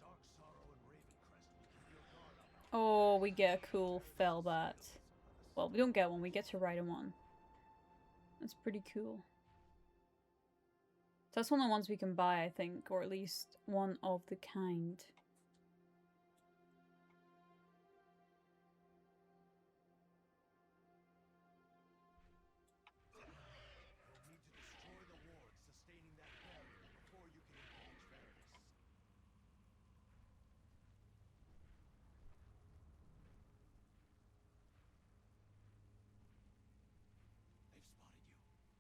Dark Sorrow and Ravencrest will keep your guard up. Oh, we get a cool Fellbat. Well, we don't get one, we get to ride him one. That's pretty cool. That's one of the ones we can buy, I think, or at least one of the kind. You'll need to destroy the wards sustaining that barrier before you can engage Veridus. They've spotted you.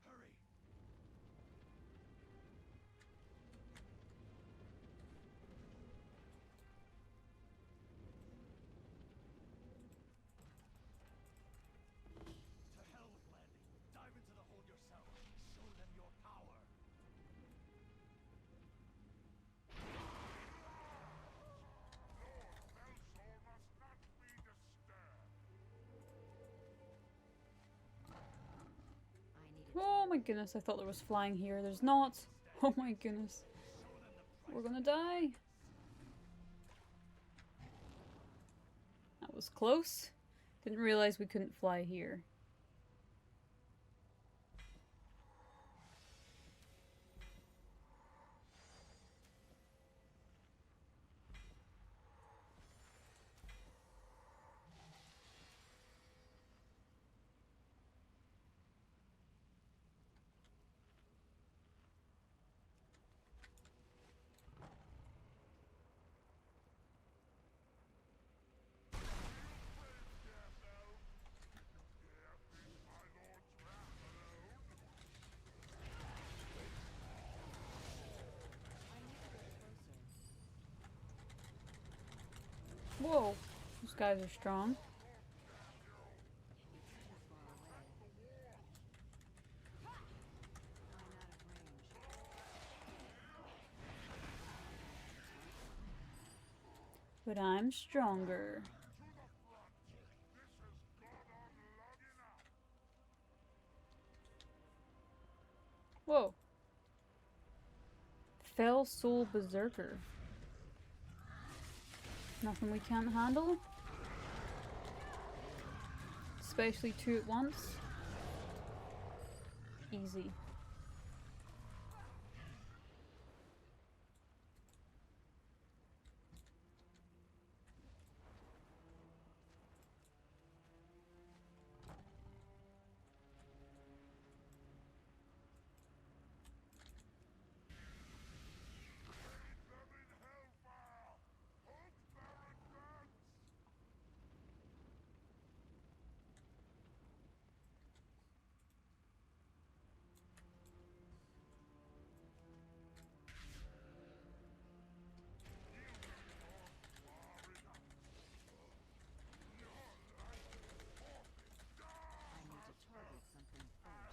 Hurry! To hell with landing. Dive into the hold yourself. Show them your power. I need it. Oh my goodness, I thought there was flying here. There's not. Oh my goodness. We're gonna die. That was close. Didn't realize we couldn't fly here. Whoa, those guys are strong. But I'm stronger. Whoa. Fell Soul Berserker. Nothing we can't handle. Especially two at once. Easy. I need to target something first.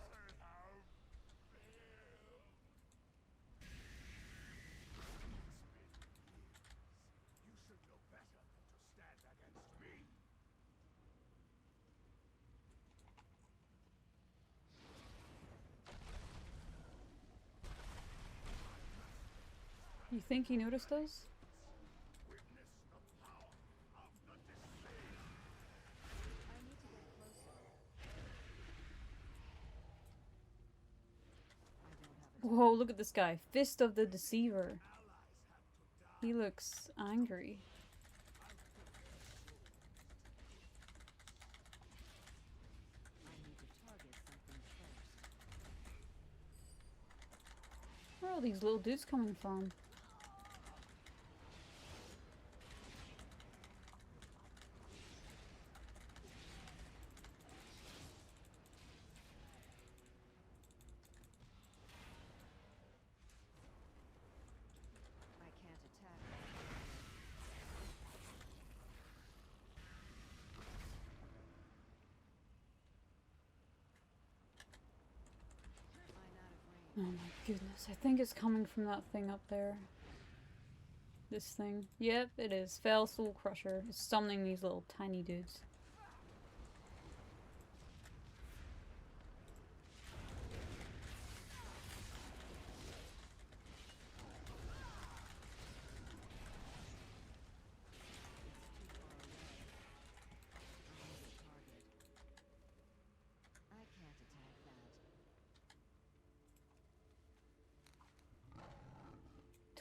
You should know better than to stand against me. You think he noticed us? Witness the power of the deceiver. I need to get closer. I don't have a Whoa, look at this guy. Fist of the Deceiver. He looks angry. I need to target something first. Where are all these little dudes coming from? I can't attack. I'm out of range. Oh my goodness, I think it's coming from that thing up there. This thing. Yep, it is. Fell Soul Crusher. It's summoning these little tiny dudes. I can't attack that.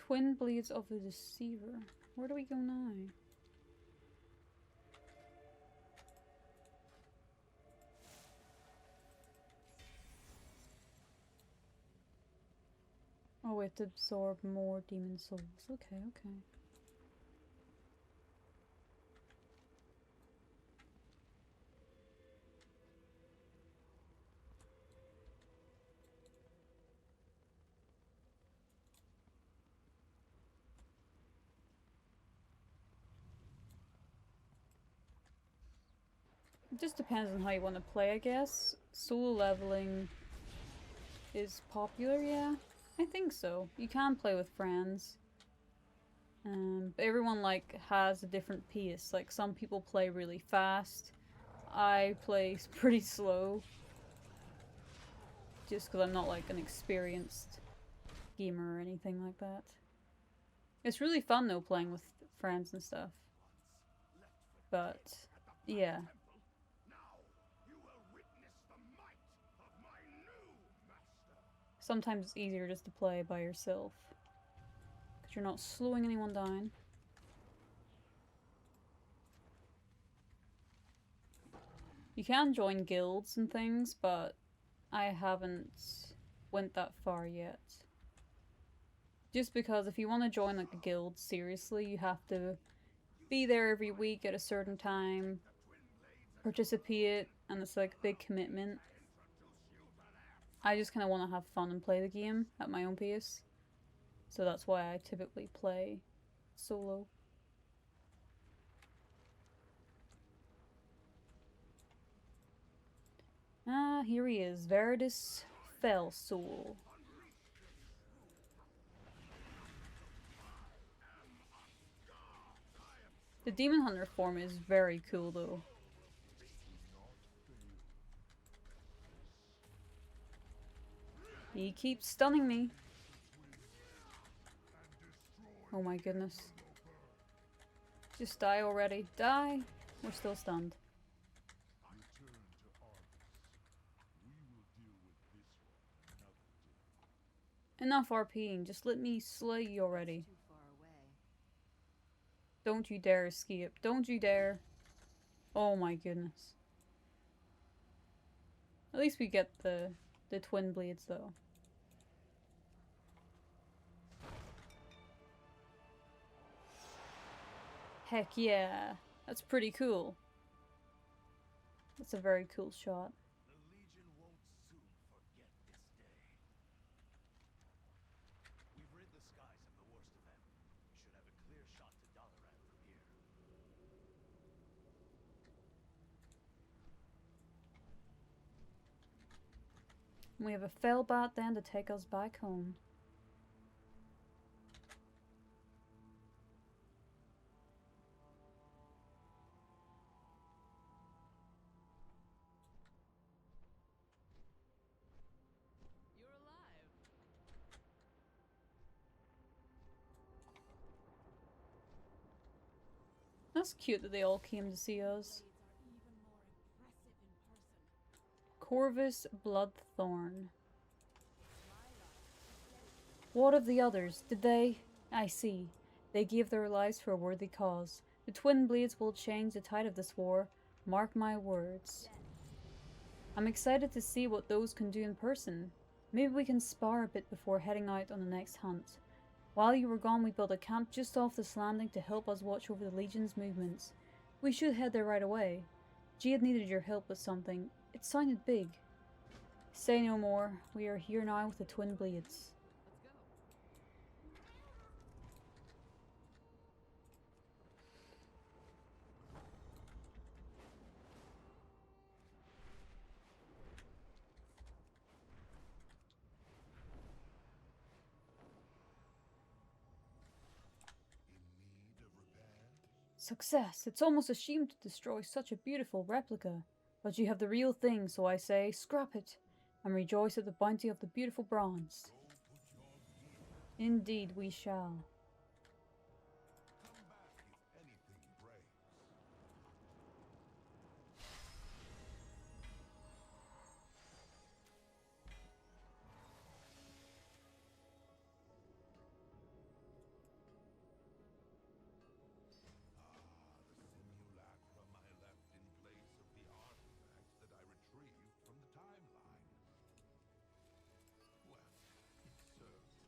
Twin Blades of the Deceiver. Where do we go now? Oh, we have to absorb more demon souls. Okay, okay. It just depends on how you want to play, I guess. Solo leveling is popular, yeah? I think so. You can play with friends. But everyone like has a different pace. Like some people play really fast. I play pretty slow. Just because I'm not like an experienced gamer or anything like that. It's really fun though playing with friends and stuff. But yeah. Now you will witness the might of my new master. Sometimes it's easier just to play by yourself. Because you're not slowing anyone down. You can join guilds and things, but I haven't went that far yet. Just because if you want to join like a guild seriously, you have to be there every week at a certain time, participate, and it's like a big commitment. I just kind of want to have fun and play the game at my own pace. So that's why I typically play solo. Ah, here he is, Verdus Fell Soul. The Demon Hunter form is very cool though. He keeps stunning me. Oh my goodness. Just die already. Die! We're still stunned. Return to Argus. We will deal with this one another day. Enough RPing. Just let me slay you already. Too far away. Don't you dare escape. Don't you dare. Oh my goodness. At least we get the twin blades though. Heck yeah. That's pretty cool. That's a very cool shot. The Legion won't soon forget this day. We've rid the skies of the worst of them. We should have a clear shot to Dalaran from here. We have a Fellbat then to take us back home. You're alive. That's cute that they all came to see us. Blades are even more impressive in person. Corvus Bloodthorn. What of the others? Did they? I see. They gave their lives for a worthy cause. The twin blades will change the tide of this war. Mark my words. I'm excited to see what those can do in person. Maybe we can spar a bit before heading out on the next hunt. While you were gone, we built a camp just off this landing to help us watch over the Legion's movements. We should head there right away. Jade needed your help with something. It sounded big. Say no more. We are here now with the twin blades. Let's go. In need of repair? Success! It's almost a shame to destroy such a beautiful replica. But you have the real thing, so I say, scrap it, and rejoice at the bounty of the beautiful bronze. Go put your gear. Indeed we shall. Come back if anything breaks. The simulacrum I left in place of the artifacts that I retrieved from the timeline. Well, it served its purpose.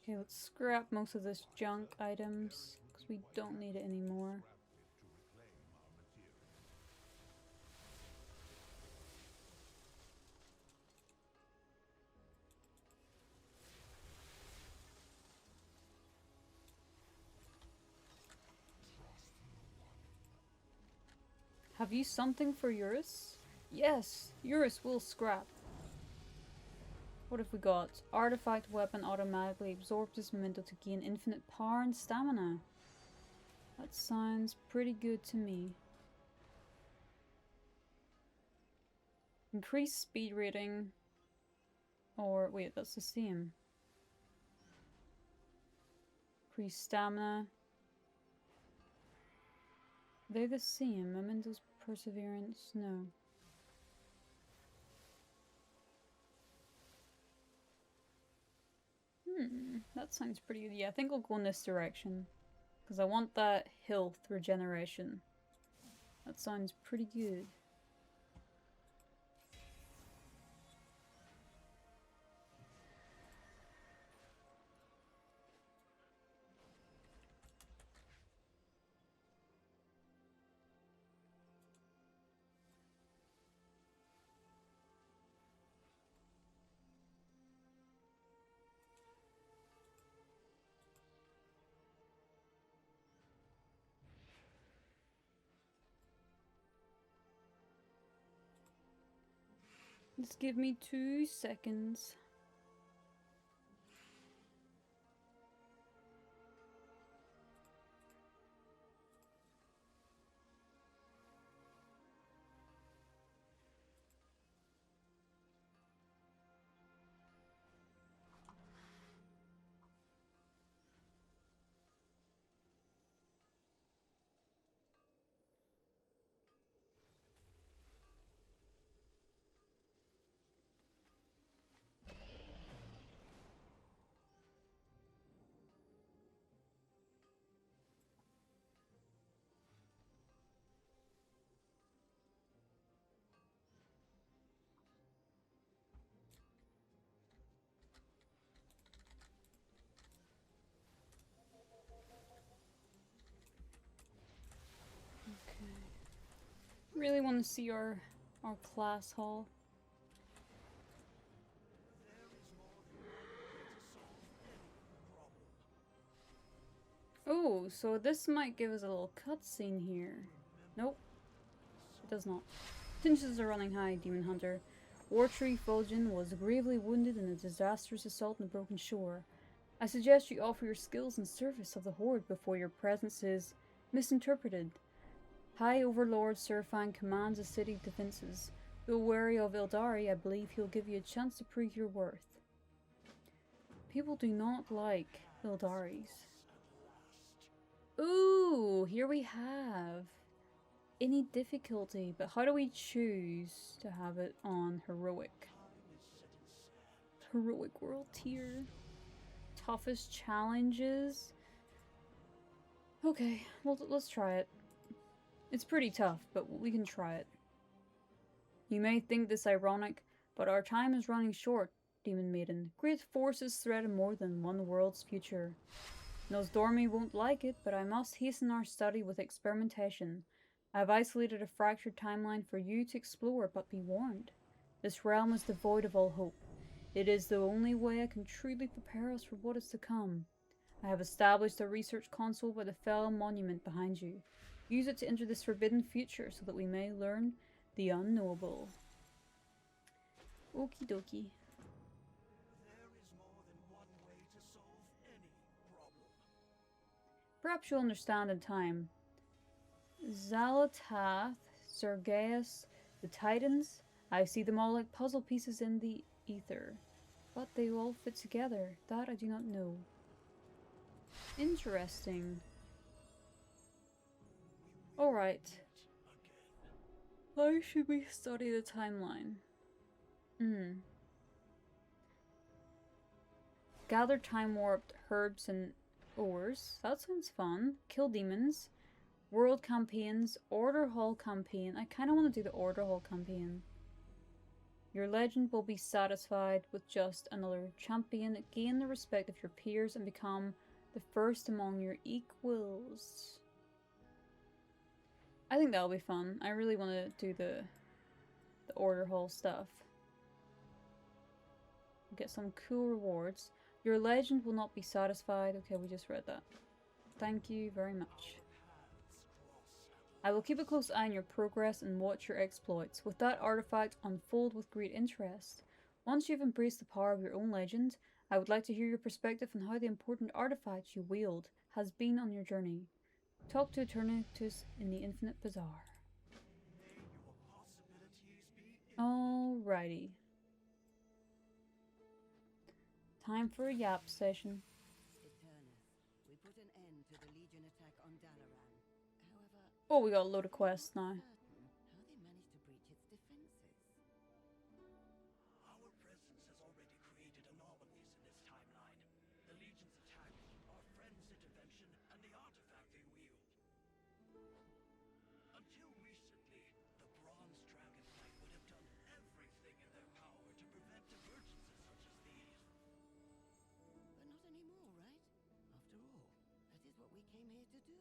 Okay, let's scrap most of this junk items, because we don't need it anymore. Scrapped it to reclaim our material. Have you something for Eurus? Yes, Eurus will scrap. What have we got? Artifact weapon automatically absorbs this memento to gain infinite power and stamina. That sounds pretty good to me. Increase speed rating. Or, wait, that's the same. Increase stamina. They're the same. Memento's perseverance, no. That sounds pretty good. Yeah, I think I'll go in this direction. Because I want that health regeneration. That sounds pretty good. Just give me 2 seconds. Really want to see our class hall. Oh, so this might give us a little cutscene here. Nope, it does not. Tensions are running high, Demon Hunter. Wartree Fulgen was gravely wounded in a disastrous assault on the Broken Shore. I suggest you offer your skills in service of the Horde before your presence is misinterpreted. High Overlord Serafine commands the city defenses. Though wary of Ildari, I believe he'll give you a chance to prove your worth. People do not like Ildaris. Ooh, here we have any difficulty, but how do we choose to have it on heroic? Heroic world tier. Toughest challenges. Okay, well, let's try it. It's pretty tough, but we can try it. You may think this ironic, but our time is running short, Demon Maiden. Great forces threaten more than one world's future. Nosdormi won't like it, but I must hasten our study with experimentation. I have isolated a fractured timeline for you to explore, but be warned. This realm is devoid of all hope. It is the only way I can truly prepare us for what is to come. I have established a research console by the fell monument behind you. Use it to enter this forbidden future so that we may learn the unknowable. Okie dokie. There is more than one way to solve any problem. Perhaps you'll understand in time. Zalatath, Zergeus, the Titans, I see them all like puzzle pieces in the ether. But they all fit together. That I do not know. Interesting. Alright. Why should we study the timeline? Gather time-warped herbs and ores. That sounds fun. Kill demons. World campaigns. Order Hall campaign. I kind of want to do the Order Hall campaign. Your legend will be satisfied with just another champion. Gain the respect of your peers and become the first among your equals. I think that'll be fun. I really want to do the Order Hall stuff. Get some cool rewards. Your legend will not be satisfied. Okay, we just read that. Thank you very much. I will keep a close eye on your progress and watch your exploits. With that artifact, unfold with great interest. Once you've embraced the power of your own legend, I would like to hear your perspective on how the important artifact you wield has been on your journey. Talk to Eternatus in the Infinite Bazaar. Alrighty. Time for a yap session. Eternus, we put an end to the Legion attack on Dalaran. However, Oh, we got a load of quests now. certain how they managed to breach its defenses. Our presence has already created anomalies in this timeline. The Legion's attack, our friends' intervention, and the artifact they wield. Until recently, the Bronze Dragonflight would have done everything in their power to prevent divergences such as these. But not anymore, right? After all, that is what we came here to do.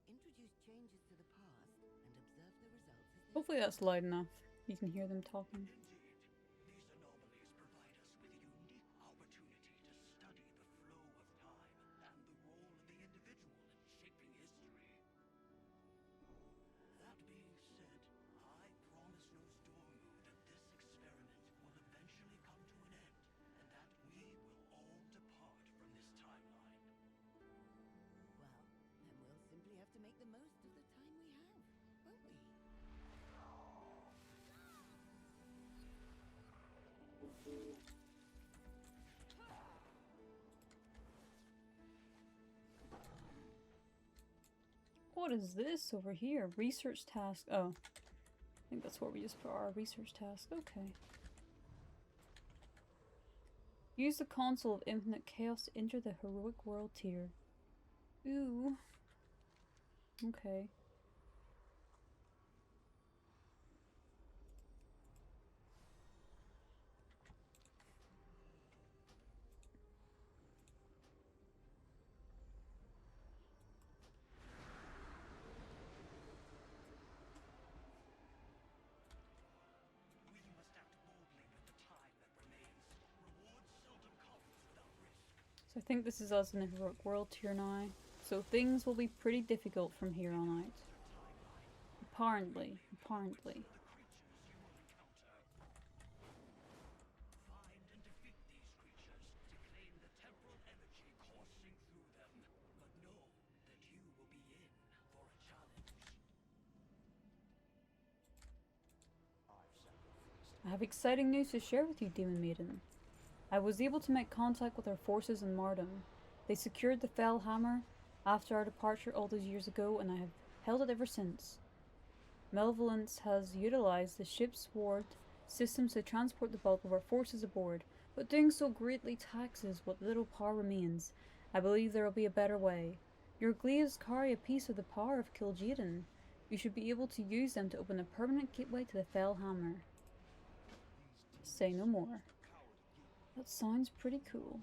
Introduce changes to the past and observe the results as they Hopefully that's loud enough. You can hear them talking. Indeed, these anomalies provide us with a unique opportunity to study the flow of time and the role of the individual in shaping history. That being said, I promise Nosdormu that this experiment will eventually come to an end, and that we will all depart from this timeline. Well, then we'll simply have to make the most of the time we have, won't we? What is this over here? Research task. Oh. I think that's where we just put our research task. Okay. Use the console of infinite chaos to enter the heroic world tier. Ooh. Okay. So I think this is us in the heroic world tier now. So things will be pretty difficult from here on out. Apparently. Apparently. The creatures you will encounter. Find and defeat these creatures to claim the temporal energy coursing through them. But know that you will be in for a challenge. I have exciting news to share with you, Demon Maiden. I was able to make contact with our forces in Mardum. They secured the Fell Hammer after our departure all those years ago, and I have held it ever since. Malevolence has utilized the ship's ward systems to transport the bulk of our forces aboard, but doing so greatly taxes what little power remains. I believe there will be a better way. Your glaives carry a piece of the power of Kil'jaeden. You should be able to use them to open a permanent gateway to the Fell Hammer. Say no more. That sounds pretty cool.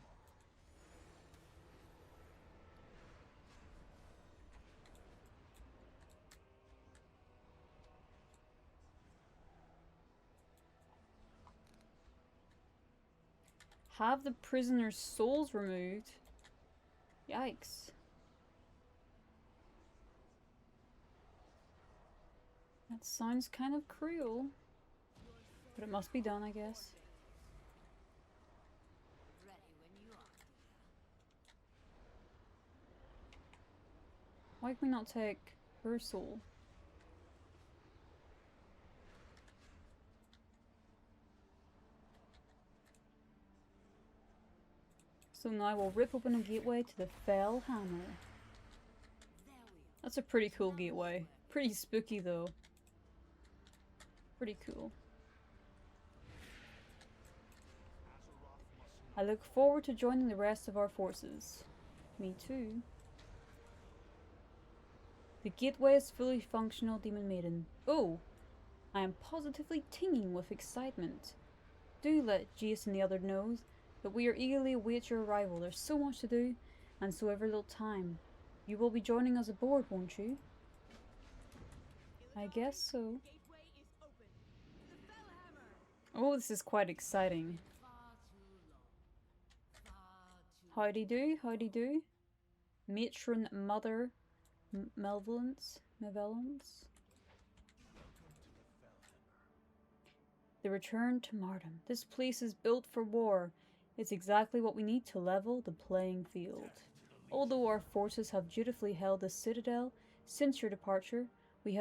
Have the prisoner's souls removed? Yikes. That sounds kind of cruel. But it must be done, I guess. Ready when you are, dear. Why can we not take her soul? So now we'll rip open a gateway to the Fell Hammer. There we are. That's a pretty cool gateway. Pretty spooky though. Pretty cool. I look forward to joining the rest of our forces. Me too. The gateway is fully functional, Demon Maiden. Oh! I am positively tingling with excitement. Do let Jace and the other know that we are eagerly await your arrival. There's so much to do, and so every little time. You will be joining us aboard, won't you? I guess so. Gateway is open. The Fell Hammer. Oh, this is quite exciting. Far too long. Far too Howdy do, howdy do. Matron Mother Malevolence? The return to Mardum. This place is built for war. It's exactly what we need to level the playing field. Although our forces have dutifully held the citadel since your departure, we've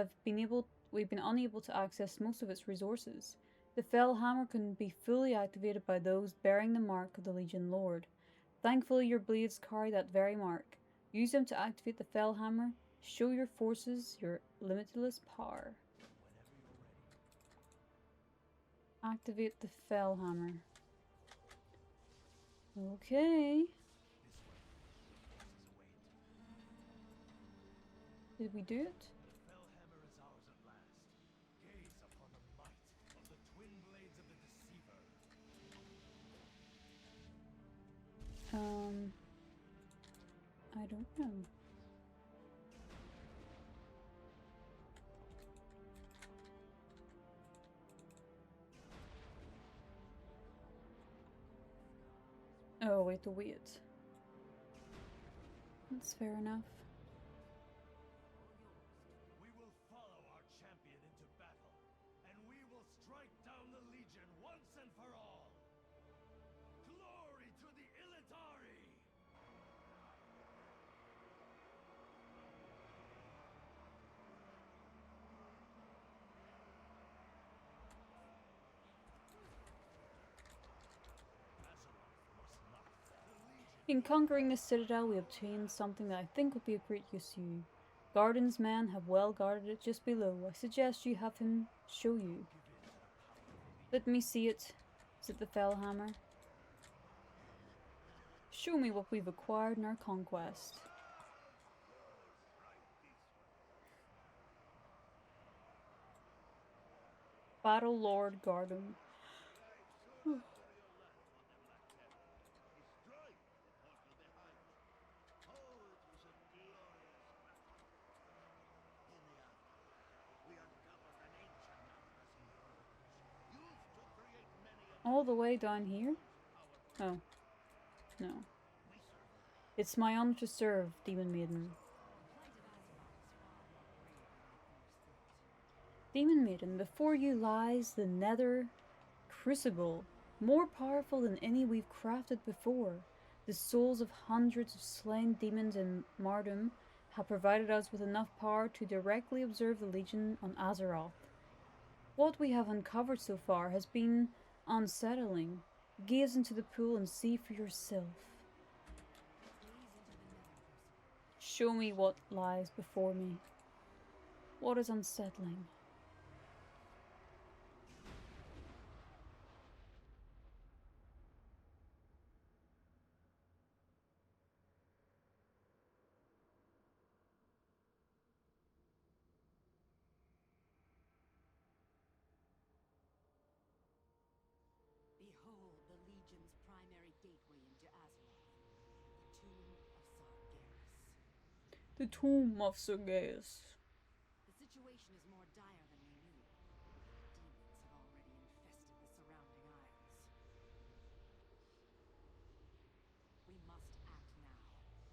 been unable to access most of its resources. The Fell Hammer can be fully activated by those bearing the mark of the Legion Lord. Thankfully, your blades carry that very mark. Use them to activate the Fell Hammer. Show your forces your limitless power. Activate the Fell Hammer. Okay. Did we do it? The Fellhammer is ours at last. Gaze upon the might of the twin blades of the Deceiver. I don't know. Oh, wait, wait. That's fair enough. We will follow our champion into battle, and we will strike down the Legion once and for all. Glory to the Illitari! In conquering the citadel, we obtained something that I think would be of great use to you. Garden's men have well guarded it just below. I suggest you have him show you. Let me see it. Is it the Fell Hammer? Show me what we've acquired in our conquest. Battle Lord Garden. All the way down here? Oh. No. It's my honor to serve, Demon Maiden. Demon Maiden, before you lies the Nether Crucible, more powerful than any we've crafted before. The souls of hundreds of slain demons in Mardum have provided us with enough power to directly observe the Legion on Azeroth. What we have uncovered so far has been unsettling. Gaze into the pool and see for yourself. Show me what lies before me. What is unsettling? Behold the Legion's primary gateway into Azeroth, the Tomb of Sargeras. The Tomb of Sargeras. The situation is more dire than we knew. Demons have already infested the surrounding isles. We must act now,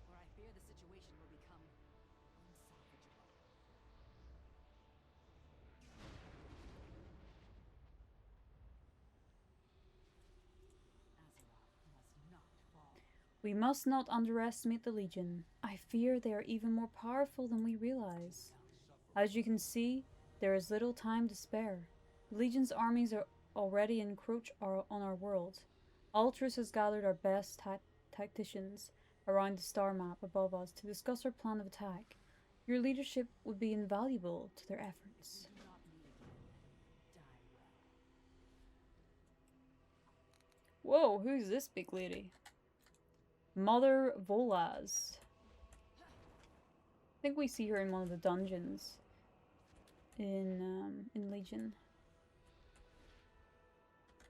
or I fear the situation will become unsalvageable. Azeroth must not fall. We must not underestimate the Legion. I fear they are even more powerful than we realize. As you can see, there is little time to spare. The Legion's armies are already encroached on our world. Altruis has gathered our best tacticians around the star map above us to discuss our plan of attack. Your leadership would be invaluable to their efforts. Do not meet again. Die well. Whoa, who's this big lady? Mother Volaz. I think we see her in one of the dungeons in Legion.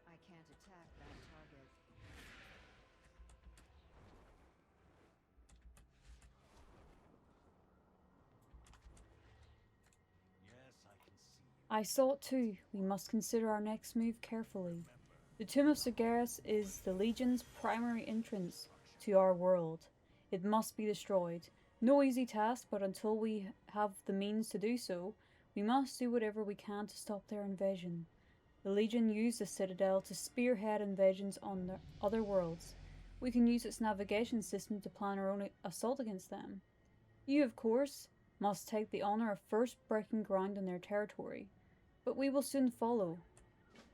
I can't attack that target. Yes, I can see you. I saw it too. We must consider our next move carefully. The Tomb of Sargeras is the Legion's primary entrance to our world. It must be destroyed. No easy task, but until we have the means to do so, we must do whatever we can to stop their invasion. The Legion used the Citadel to spearhead invasions on the other worlds. We can use its navigation system to plan our own assault against them. You, of course, must take the honor of first breaking ground on their territory, but we will soon follow.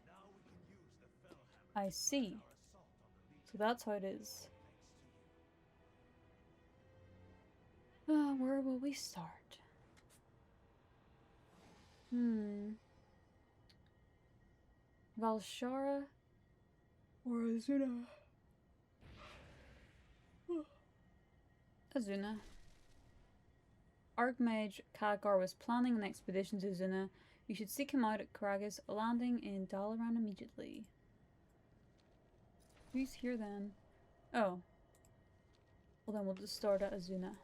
Now we can use the Fellhammer I see. our assault on the Legion. So that's how it is. Thanks to you. Where will we start? Valshara or Azuna? Azuna. Archmage Khadgar was planning an expedition to Azuna. You should seek him out at Kragus, landing in Dalaran immediately. Who's here then? Oh. Well then we'll just start at Azuna.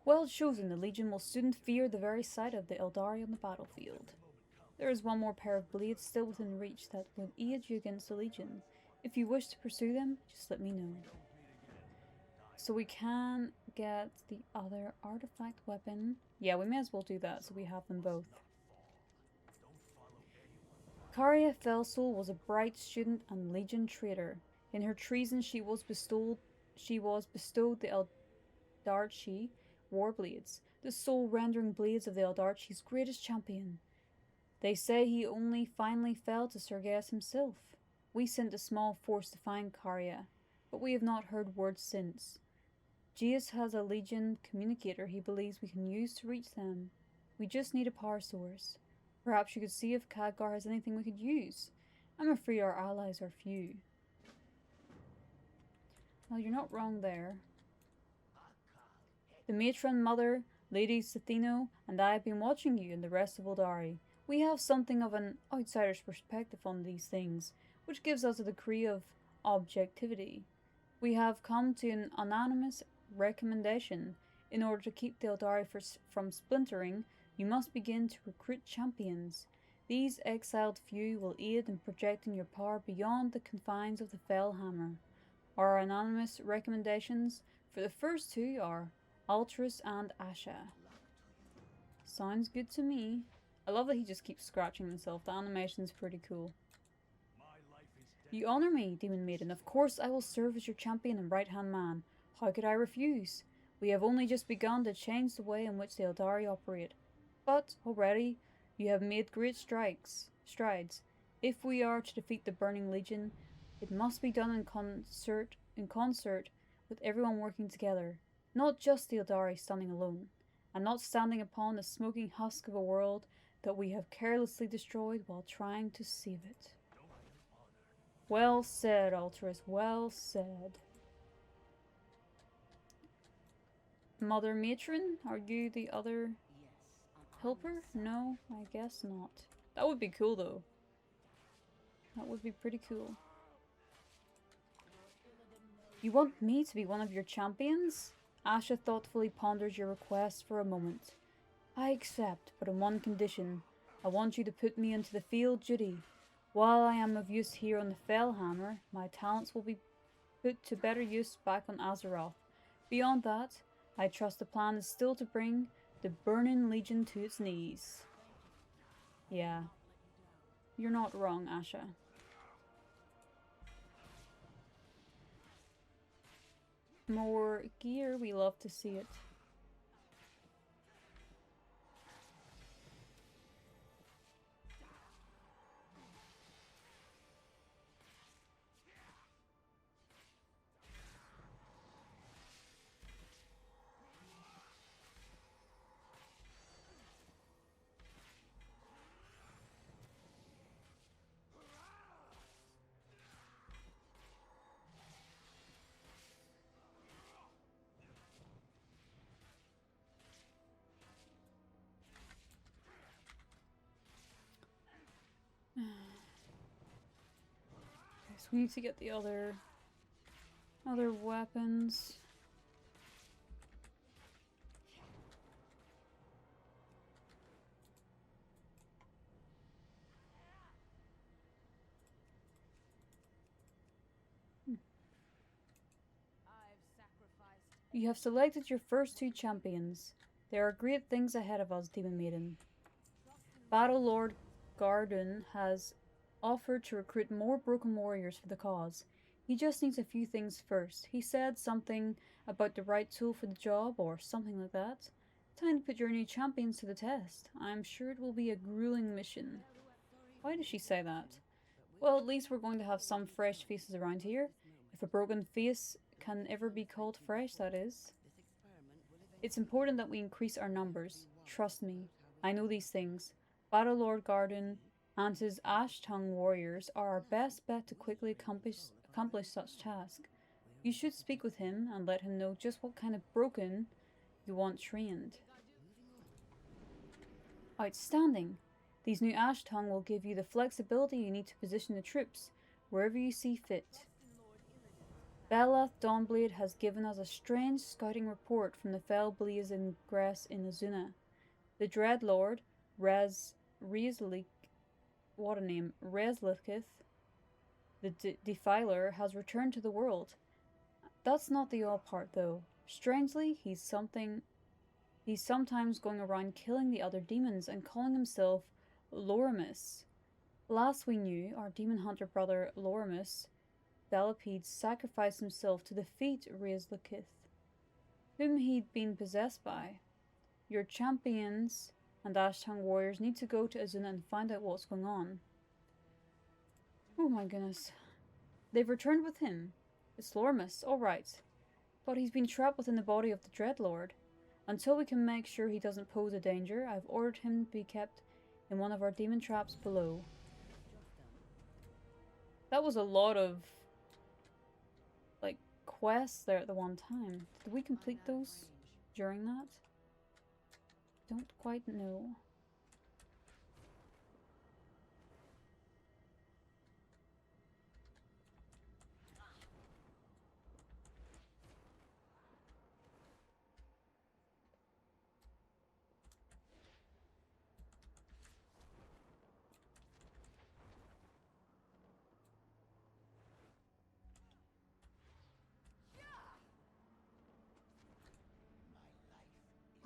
Well chosen, the Legion will soon fear the very sight of the Eldari on the battlefield. There is one more pair of blades still within reach that would aid you against the Legion. If you wish to pursue them, just let me know. So we can get the other artifact weapon. Yeah, we may as well do that so we have them both. Karia Felsoul was a bright student and Legion traitor. In her treason she was bestowed the Eldarchi Warblades, the soul-rendering blades of the Eldarchi's greatest champion. They say he only finally fell to Sargeras himself. We sent a small force to find Karia, but we have not heard word since. Gius has a Legion communicator he believes we can use to reach them. We just need a power source. Perhaps you could see if Khadgar has anything we could use. I'm afraid our allies are few. Well, you're not wrong there. The matron mother, Lady Sethino, and I have been watching you and the rest of Eldari. We have something of an outsider's perspective on these things, which gives us a degree of objectivity. We have come to an unanimous recommendation. In order to keep the Eldari from splintering, you must begin to recruit champions. These exiled few will aid in projecting your power beyond the confines of the Fellhammer. Our anonymous recommendations for the first two are Altruis and Asha. Sounds good to me. I love that he just keeps scratching himself. The animation's pretty cool. You honor me, Demon Maiden. Of course I will serve as your champion and right-hand man. How could I refuse? We have only just begun to change the way in which the Eldari operate. But already you have made great strides. If we are to defeat the Burning Legion, it must be done in concert with everyone working together, not just the Eldari standing alone, and not standing upon the smoking husk of a world that we have carelessly destroyed while trying to save it. Well said, Altruis, well said. Mother Matron, are you the other helper? No, I guess not. That would be cool though. That would be pretty cool. You want me to be one of your champions? Asha thoughtfully ponders your request for a moment. I accept, but on one condition. I want you to put me into the field duty. While I am of use here on the Fellhammer, my talents will be put to better use back on Azeroth. Beyond that, I trust the plan is still to bring the Burning Legion to its knees. Yeah. You're not wrong, Asha. More gear, we love to see it. So we need to get the other weapons. You have selected your first two champions. There are great things ahead of us, Demon Maiden. Battle Lord Garden has offered to recruit more broken warriors for the cause. He just needs a few things first. He said something about the right tool for the job, or something like that. Time to put your new champions to the test. I'm sure it will be a grueling mission. Why does she say that? Well, at least we're going to have some fresh faces around here. If a broken face can ever be called fresh, that is. It's important that we increase our numbers. Trust me, I know these things. Battle Lord Garden and his Ash-Tongue warriors are our best bet to quickly accomplish such task. You should speak with him and let him know just what kind of broken you want trained. Outstanding! These new Ash-Tongue will give you the flexibility you need to position the troops wherever you see fit. Belath Dawnblade has given us a strange scouting report from the fell blaze ingress in Azuna. The Dreadlord, Rezlikith, the Defiler, has returned to the world. That's not the odd part, though. Strangely, he's sometimes going around killing the other demons and calling himself Lorimus. Last we knew, our demon hunter brother Lorimus Belapede sacrificed himself to defeat Rezlikith, whom he'd been possessed by. Your champions and Ash-Tongue warriors need to go to Azuna and find out what's going on. Oh my goodness. They've returned with him. It's Lorimus, alright. But he's been trapped within the body of the Dreadlord. Until we can make sure he doesn't pose a danger, I've ordered him to be kept in one of our demon traps below. That was a lot of quests there at the one time. Did we complete those during that? Don't quite know.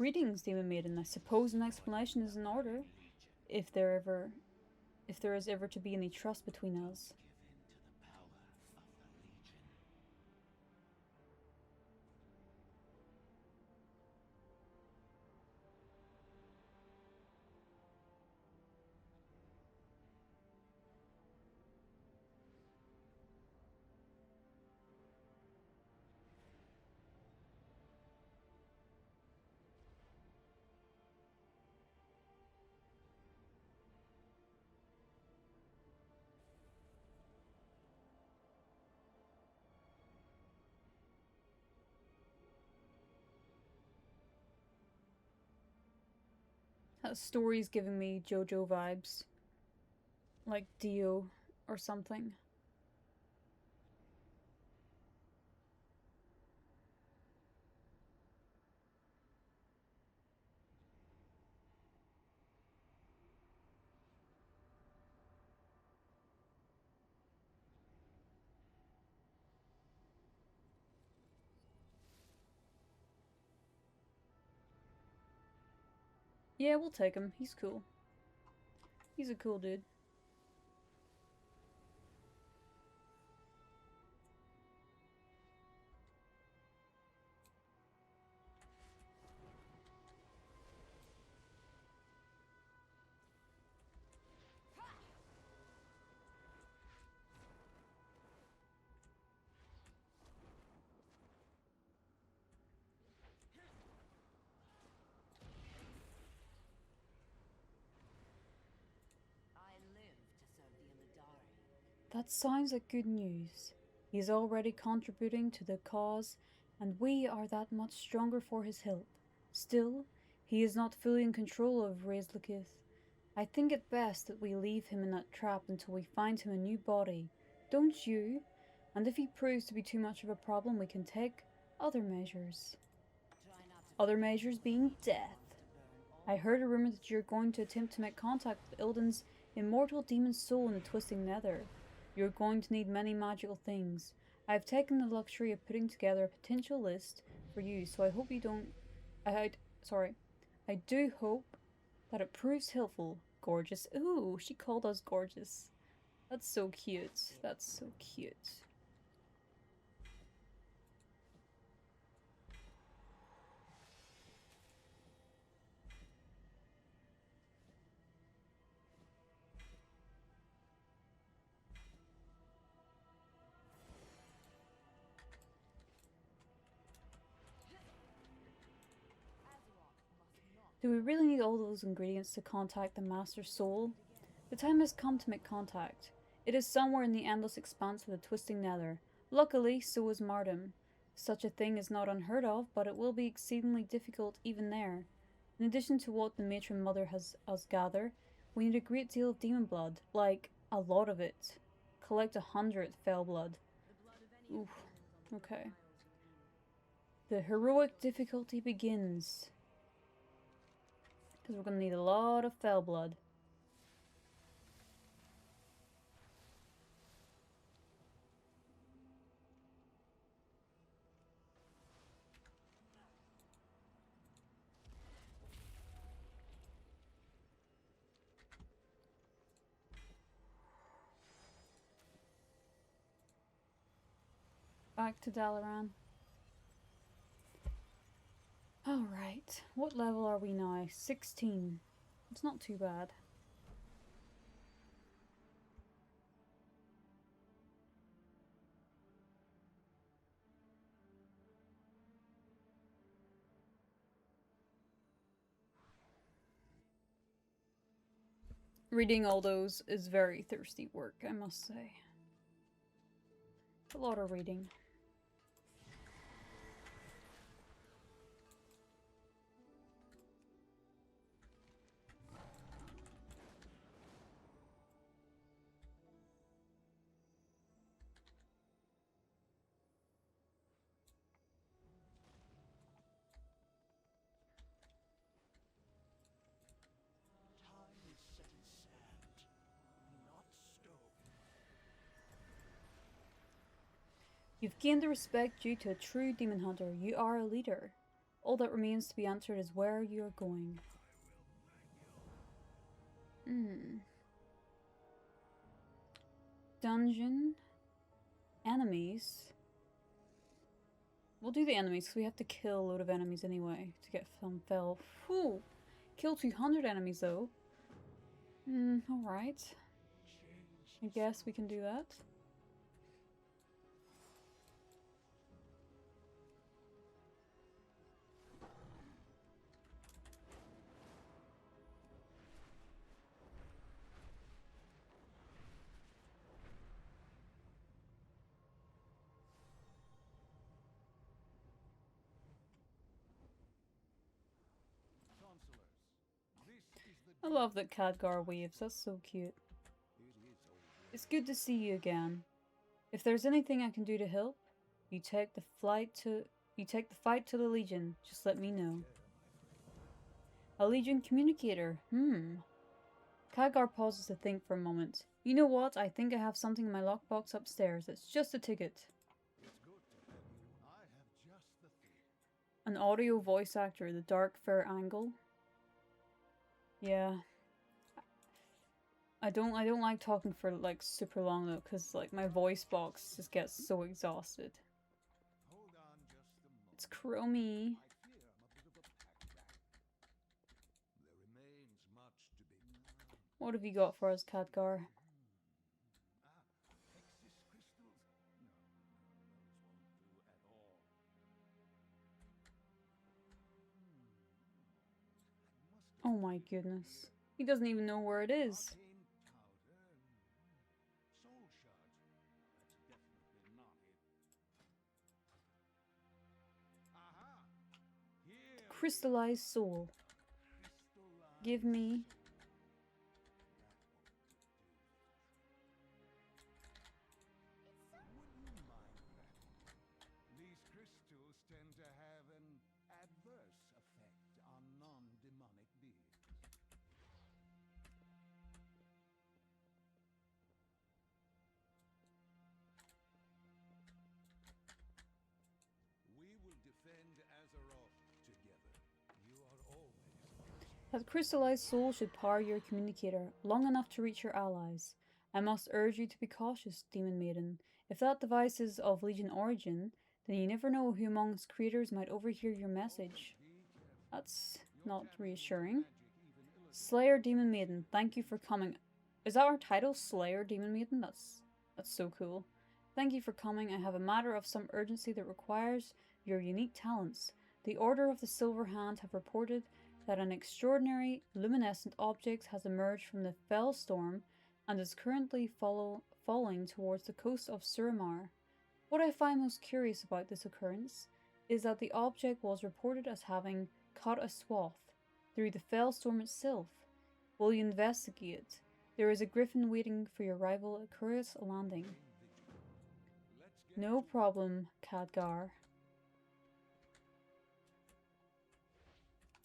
Greetings, Demon Maiden. I suppose an explanation is in order, if there is ever to be any trust between us. That story's giving me JoJo vibes. Like Dio or something. Yeah, we'll take him. He's cool. He's a cool dude. I live to serve the Amadari. That sounds like good news. He's already contributing to the cause, and we are that much stronger for his help. Still, he is not fully in control of Reislikith. I think it best that we leave him in that trap until we find him a new body. Don't you? And if he proves to be too much of a problem, we can take other measures. Try not to Other measures being death. I heard a rumor that you're going to attempt to make contact with Ilden's immortal demon soul in the twisting nether. You're going to need many magical things. I have taken the luxury of putting together a potential list for you, so I hope you don't... I do hope that it proves helpful. Gorgeous. Ooh, she called us gorgeous. That's so cute. That's so cute. Do we really need all those ingredients to contact the Master Soul? The time has come to make contact. It is somewhere in the endless expanse of the twisting nether. Luckily, so is Mardum. Such a thing is not unheard of, but it will be exceedingly difficult even there. In addition to what the matron mother has us gather, we need a great deal of demon blood, like a lot of it. Collect 100 fell blood. Oof, okay. The heroic difficulty begins. Because we're going to need a lot of fell blood. Back to Dalaran. Alright, what level are we now? 16. It's not too bad. Reading all those is very thirsty work, I must say. A lot of reading. Time is set in sand, not stone. You've gained the respect due to a true demon hunter. You are a leader. All that remains to be answered is where you are going. Dungeon. Enemies. We'll do the enemies because we have to kill a load of enemies anyway to get some fell. Whew. Kill 200 enemies though. Alright. I guess we can do that. I love that Khadgar waves, that's so cute. It's good to see you again. If there's anything I can do to help, you take the fight to the Legion. Just let me know. A Legion communicator. Khadgar pauses to think for a moment. You know what? I think I have something in my lockbox upstairs. It's just a ticket. An audio voice actor, the dark fair angle. Yeah. I don't like talking for like super long though, because like my voice box just gets so exhausted. It's Chromie. What have you got for us, Khadgar? Oh my goodness. He doesn't even know where it is. Crystallized soul. Give me. These crystals tend to have an adverse effect on non-demonic beings. We will defend Azeroth together. You are always... That crystallized soul should power your communicator long enough to reach your allies. I must urge you to be cautious, Demon Maiden. If that device is of Legion origin, then you never know who amongst creators might overhear your message. That's not reassuring. Slayer Demon Maiden, thank you for coming. Is that our title? Slayer Demon Maiden? That's so cool. Thank you for coming. I have a matter of some urgency that requires your unique talents. The Order of the Silver Hand have reported that an extraordinary luminescent object has emerged from the fell storm and is currently falling towards the coast of Suramar. What I find most curious about this occurrence is that the object was reported as having cut a swath through the fell storm itself. Will you investigate? There is a griffin waiting for your arrival at Curious Landing. No problem, Khadgar.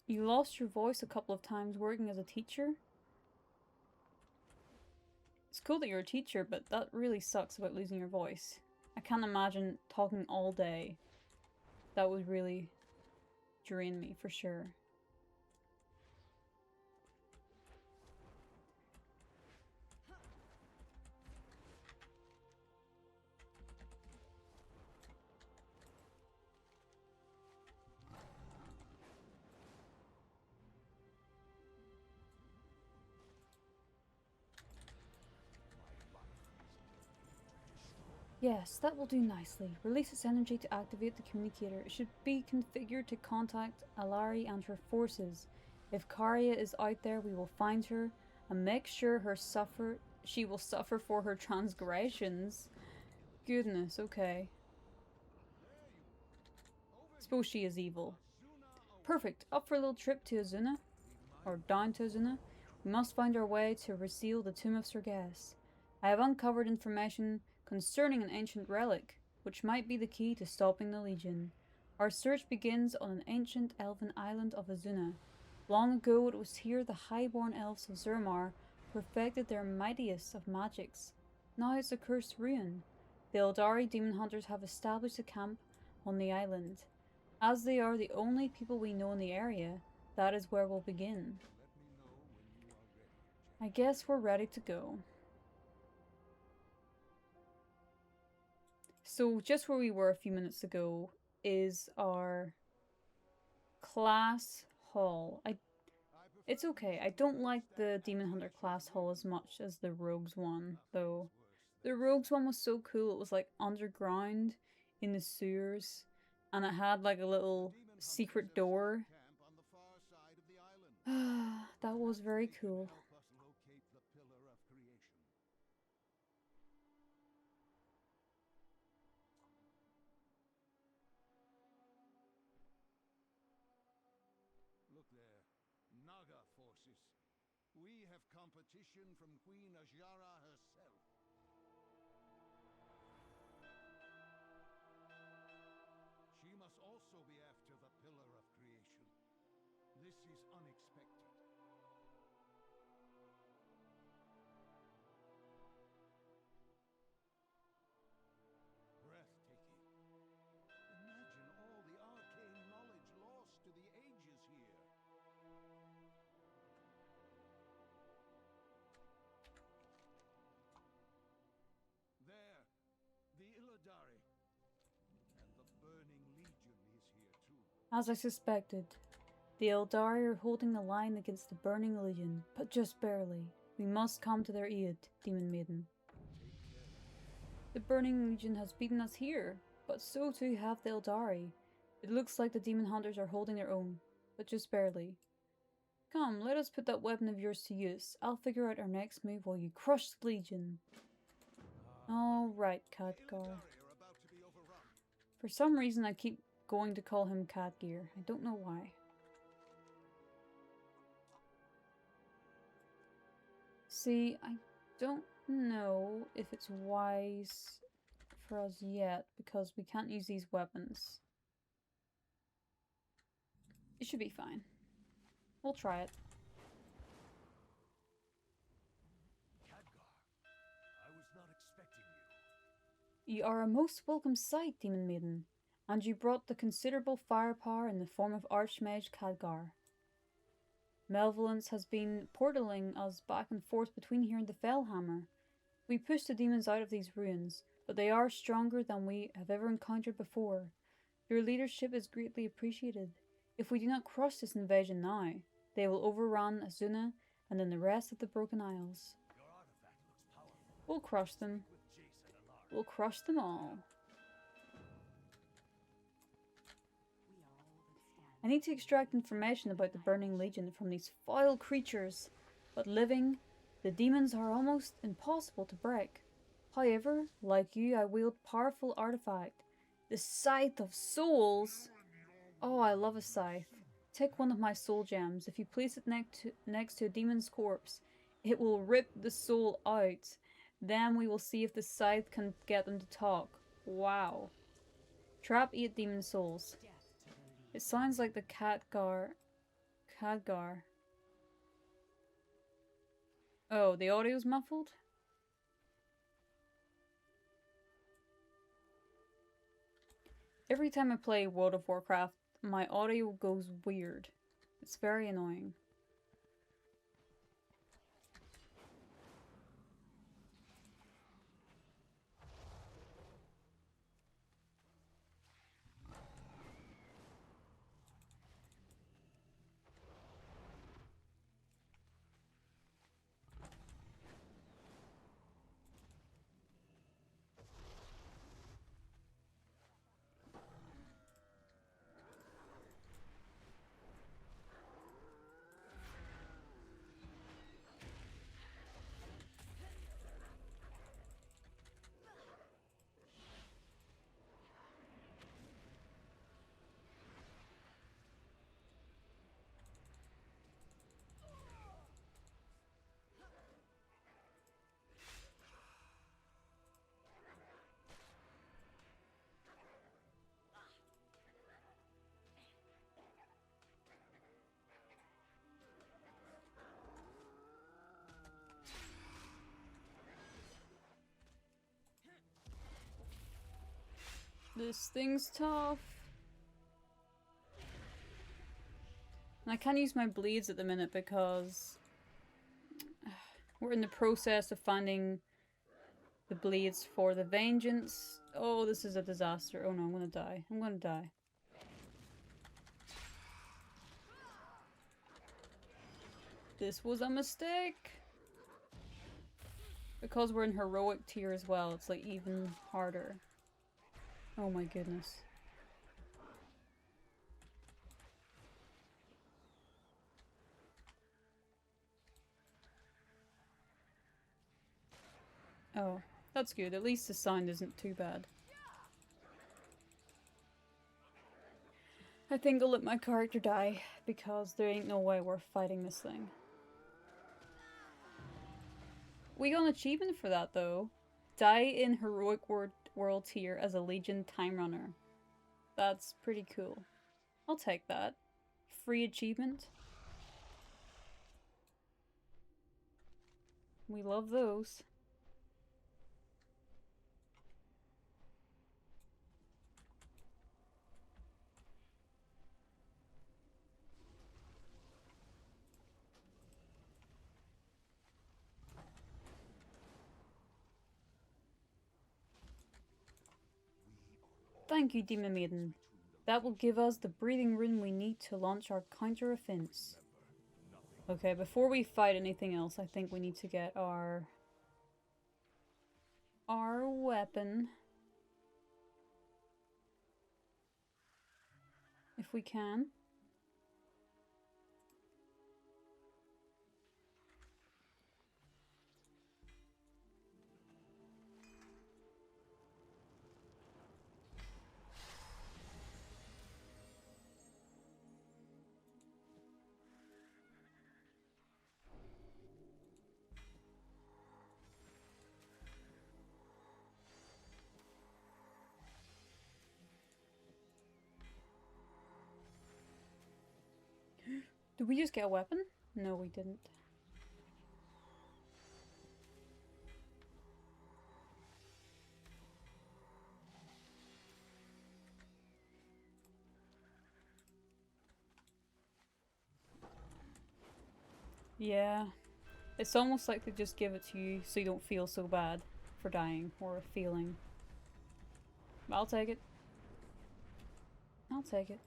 You lost your voice a couple of times working as a teacher? It's cool that you're a teacher, but that really sucks about losing your voice. I can't imagine talking all day. That would really drain me for sure. Yes, that will do nicely. Release its energy to activate the communicator. It should be configured to contact Alari and her forces. If Karya is out there, we will find her and make sure she will suffer for her transgressions. Goodness, okay. Suppose she is evil. Perfect. Up for a little trip to Azuna? Or down to Azuna? We must find our way to reseal the Tomb of Sergas. I have uncovered information concerning an ancient relic, which might be the key to stopping the Legion. Our search begins on an ancient elven island of Azuna. Long ago it was here the highborn elves of Zermar perfected their mightiest of magics. Now it's a cursed ruin. The Eldari demon hunters have established a camp on the island. As they are the only people we know in the area, that is where we'll begin. I guess we're ready to go. So just where we were a few minutes ago is our class hall. It's okay. I don't like the Demon Hunter class hall as much as the Rogues one, though. The Rogues one was so cool. It was like underground in the sewers, and it had like a little secret door. That was very cool. Look there, Naga forces. We have competition from Queen Ajara herself. She must also be after the Pillar of Creation. This is unexpected. Breathtaking. Imagine all the arcane knowledge lost to the ages here. There, the Illidari. And the Burning Legion is here too. As I suspected, the Eldari are holding the line against the Burning Legion, but just barely. We must come to their aid, Demon Maiden. The Burning Legion has beaten us here, but so too have the Eldari. It looks like the Demon Hunters are holding their own, but just barely. Come, let us put that weapon of yours to use. I'll figure out our next move while you crush the Legion. Alright, Khadgar. For some reason I keep going to call him Khadgear. I don't know why. See, I don't know if it's wise for us yet because we can't use these weapons. It should be fine. We'll try it. Khadgar, I was not expecting you. You are a most welcome sight, Demon Maiden, and you brought the considerable firepower in the form of Archmage Khadgar. Malevolence has been portaling us back and forth between here and the Fellhammer. We pushed the demons out of these ruins, but they are stronger than we have ever encountered before. Your leadership is greatly appreciated. If we do not crush this invasion now, they will overrun Azuna and then the rest of the Broken Isles. Your artifact looks powerful. We'll crush them. With Jason and Lara. We'll crush them all. I need to extract information about the Burning Legion from these foul creatures, but living, the demons are almost impossible to break. However, like you, I wield powerful artifact, the Scythe of Souls. Oh, I love a scythe. Take one of my soul gems. If you place it next to a demon's corpse, it will rip the soul out. Then we will see if the scythe can get them to talk. Wow. Trap 8 demon souls. It sounds like the Khadgar. Oh, the audio's muffled? Every time I play World of Warcraft, my audio goes weird. It's very annoying. This thing's tough. And I can't use my bleeds at the minute because we're in the process of finding the bleeds for the vengeance. Oh, this is a disaster. Oh no, I'm gonna die. I'm gonna die. This was a mistake! Because we're in heroic tier as well, it's like even harder. Oh my goodness. Oh, that's good. At least the sound isn't too bad. I think I'll let my character die because there ain't no way we're fighting this thing. We got an achievement for that though. Die in heroic world tier as a Legion time runner. That's pretty cool. I'll take that. Free achievement. We love those. Thank you, Demon Maiden. That will give us the breathing room we need to launch our counter-offense. Okay, before we fight anything else, I think we need to get our weapon. If we can. Did we just get a weapon? No, we didn't. Yeah. It's almost like they just give it to you so you don't feel so bad for dying or feeling. I'll take it. I'll take it.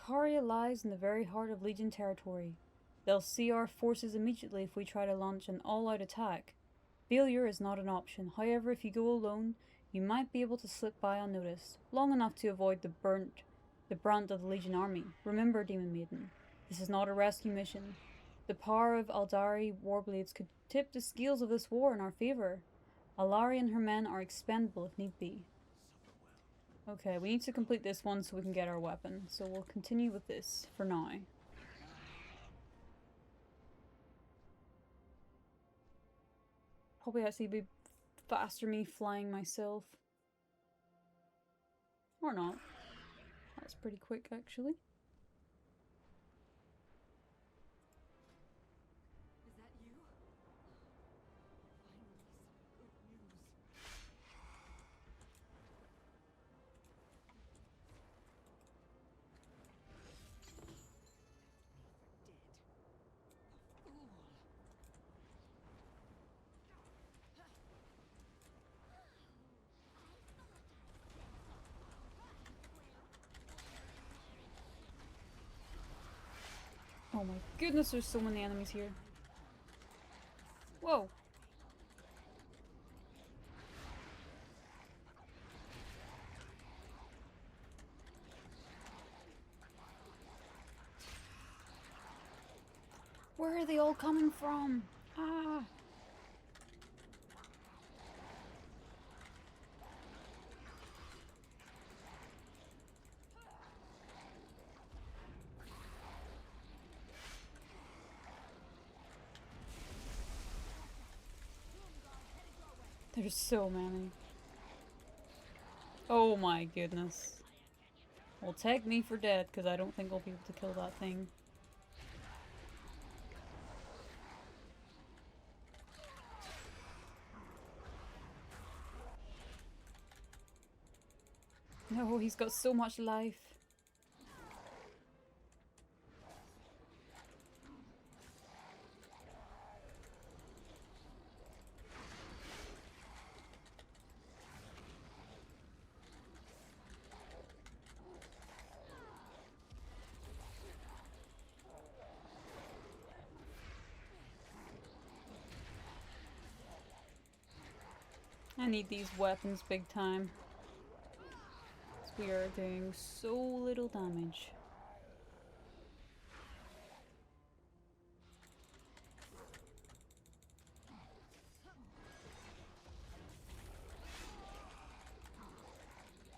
Caria lies in the very heart of Legion territory. They'll see our forces immediately if we try to launch an all-out attack. Failure is not an option. However, if you go alone, you might be able to slip by unnoticed, long enough to avoid the brunt of the Legion army. Remember, Demon Maiden, this is not a rescue mission. The power of Aldari Warblades could tip the scales of this war in our favor. Alari and her men are expendable if need be. Okay, we need to complete this one so we can get our weapon. So we'll continue with this for now. Probably actually be faster me flying myself. Or not. That's pretty quick actually. Is that you? Finally, some good news. Oh my goodness, there's so many enemies here. Whoa. Where are they all coming from? Ah. There's so many. Oh my goodness. Well, take me for dead, because I don't think I'll be able to kill that thing. No, he's got so much life. I need these weapons big time. We are doing so little damage.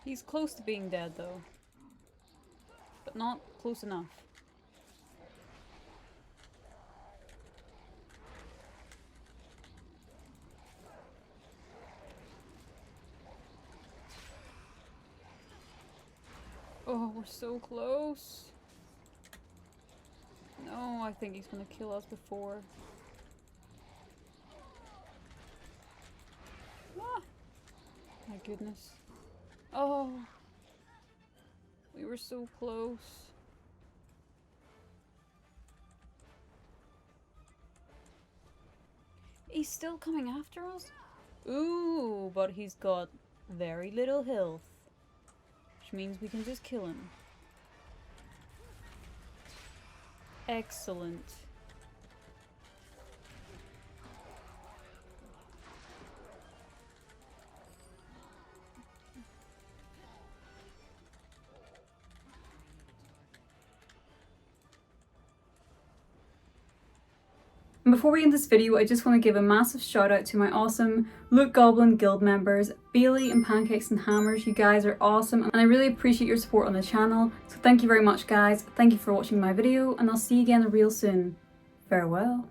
He's close to being dead though. But not close enough. Oh, we're so close. No, I think he's gonna kill us before. Ah! My goodness. Oh! We were so close. He's still coming after us? Ooh, but he's got very little health. Which means we can just kill him. Excellent. And before we end this video, I just want to give a massive shout out to my awesome Loot Goblin guild members, Bailey and Pancakes and Hammers. You guys are awesome and I really appreciate your support on the channel. So thank you very much guys. Thank you for watching my video and I'll see you again real soon. Farewell.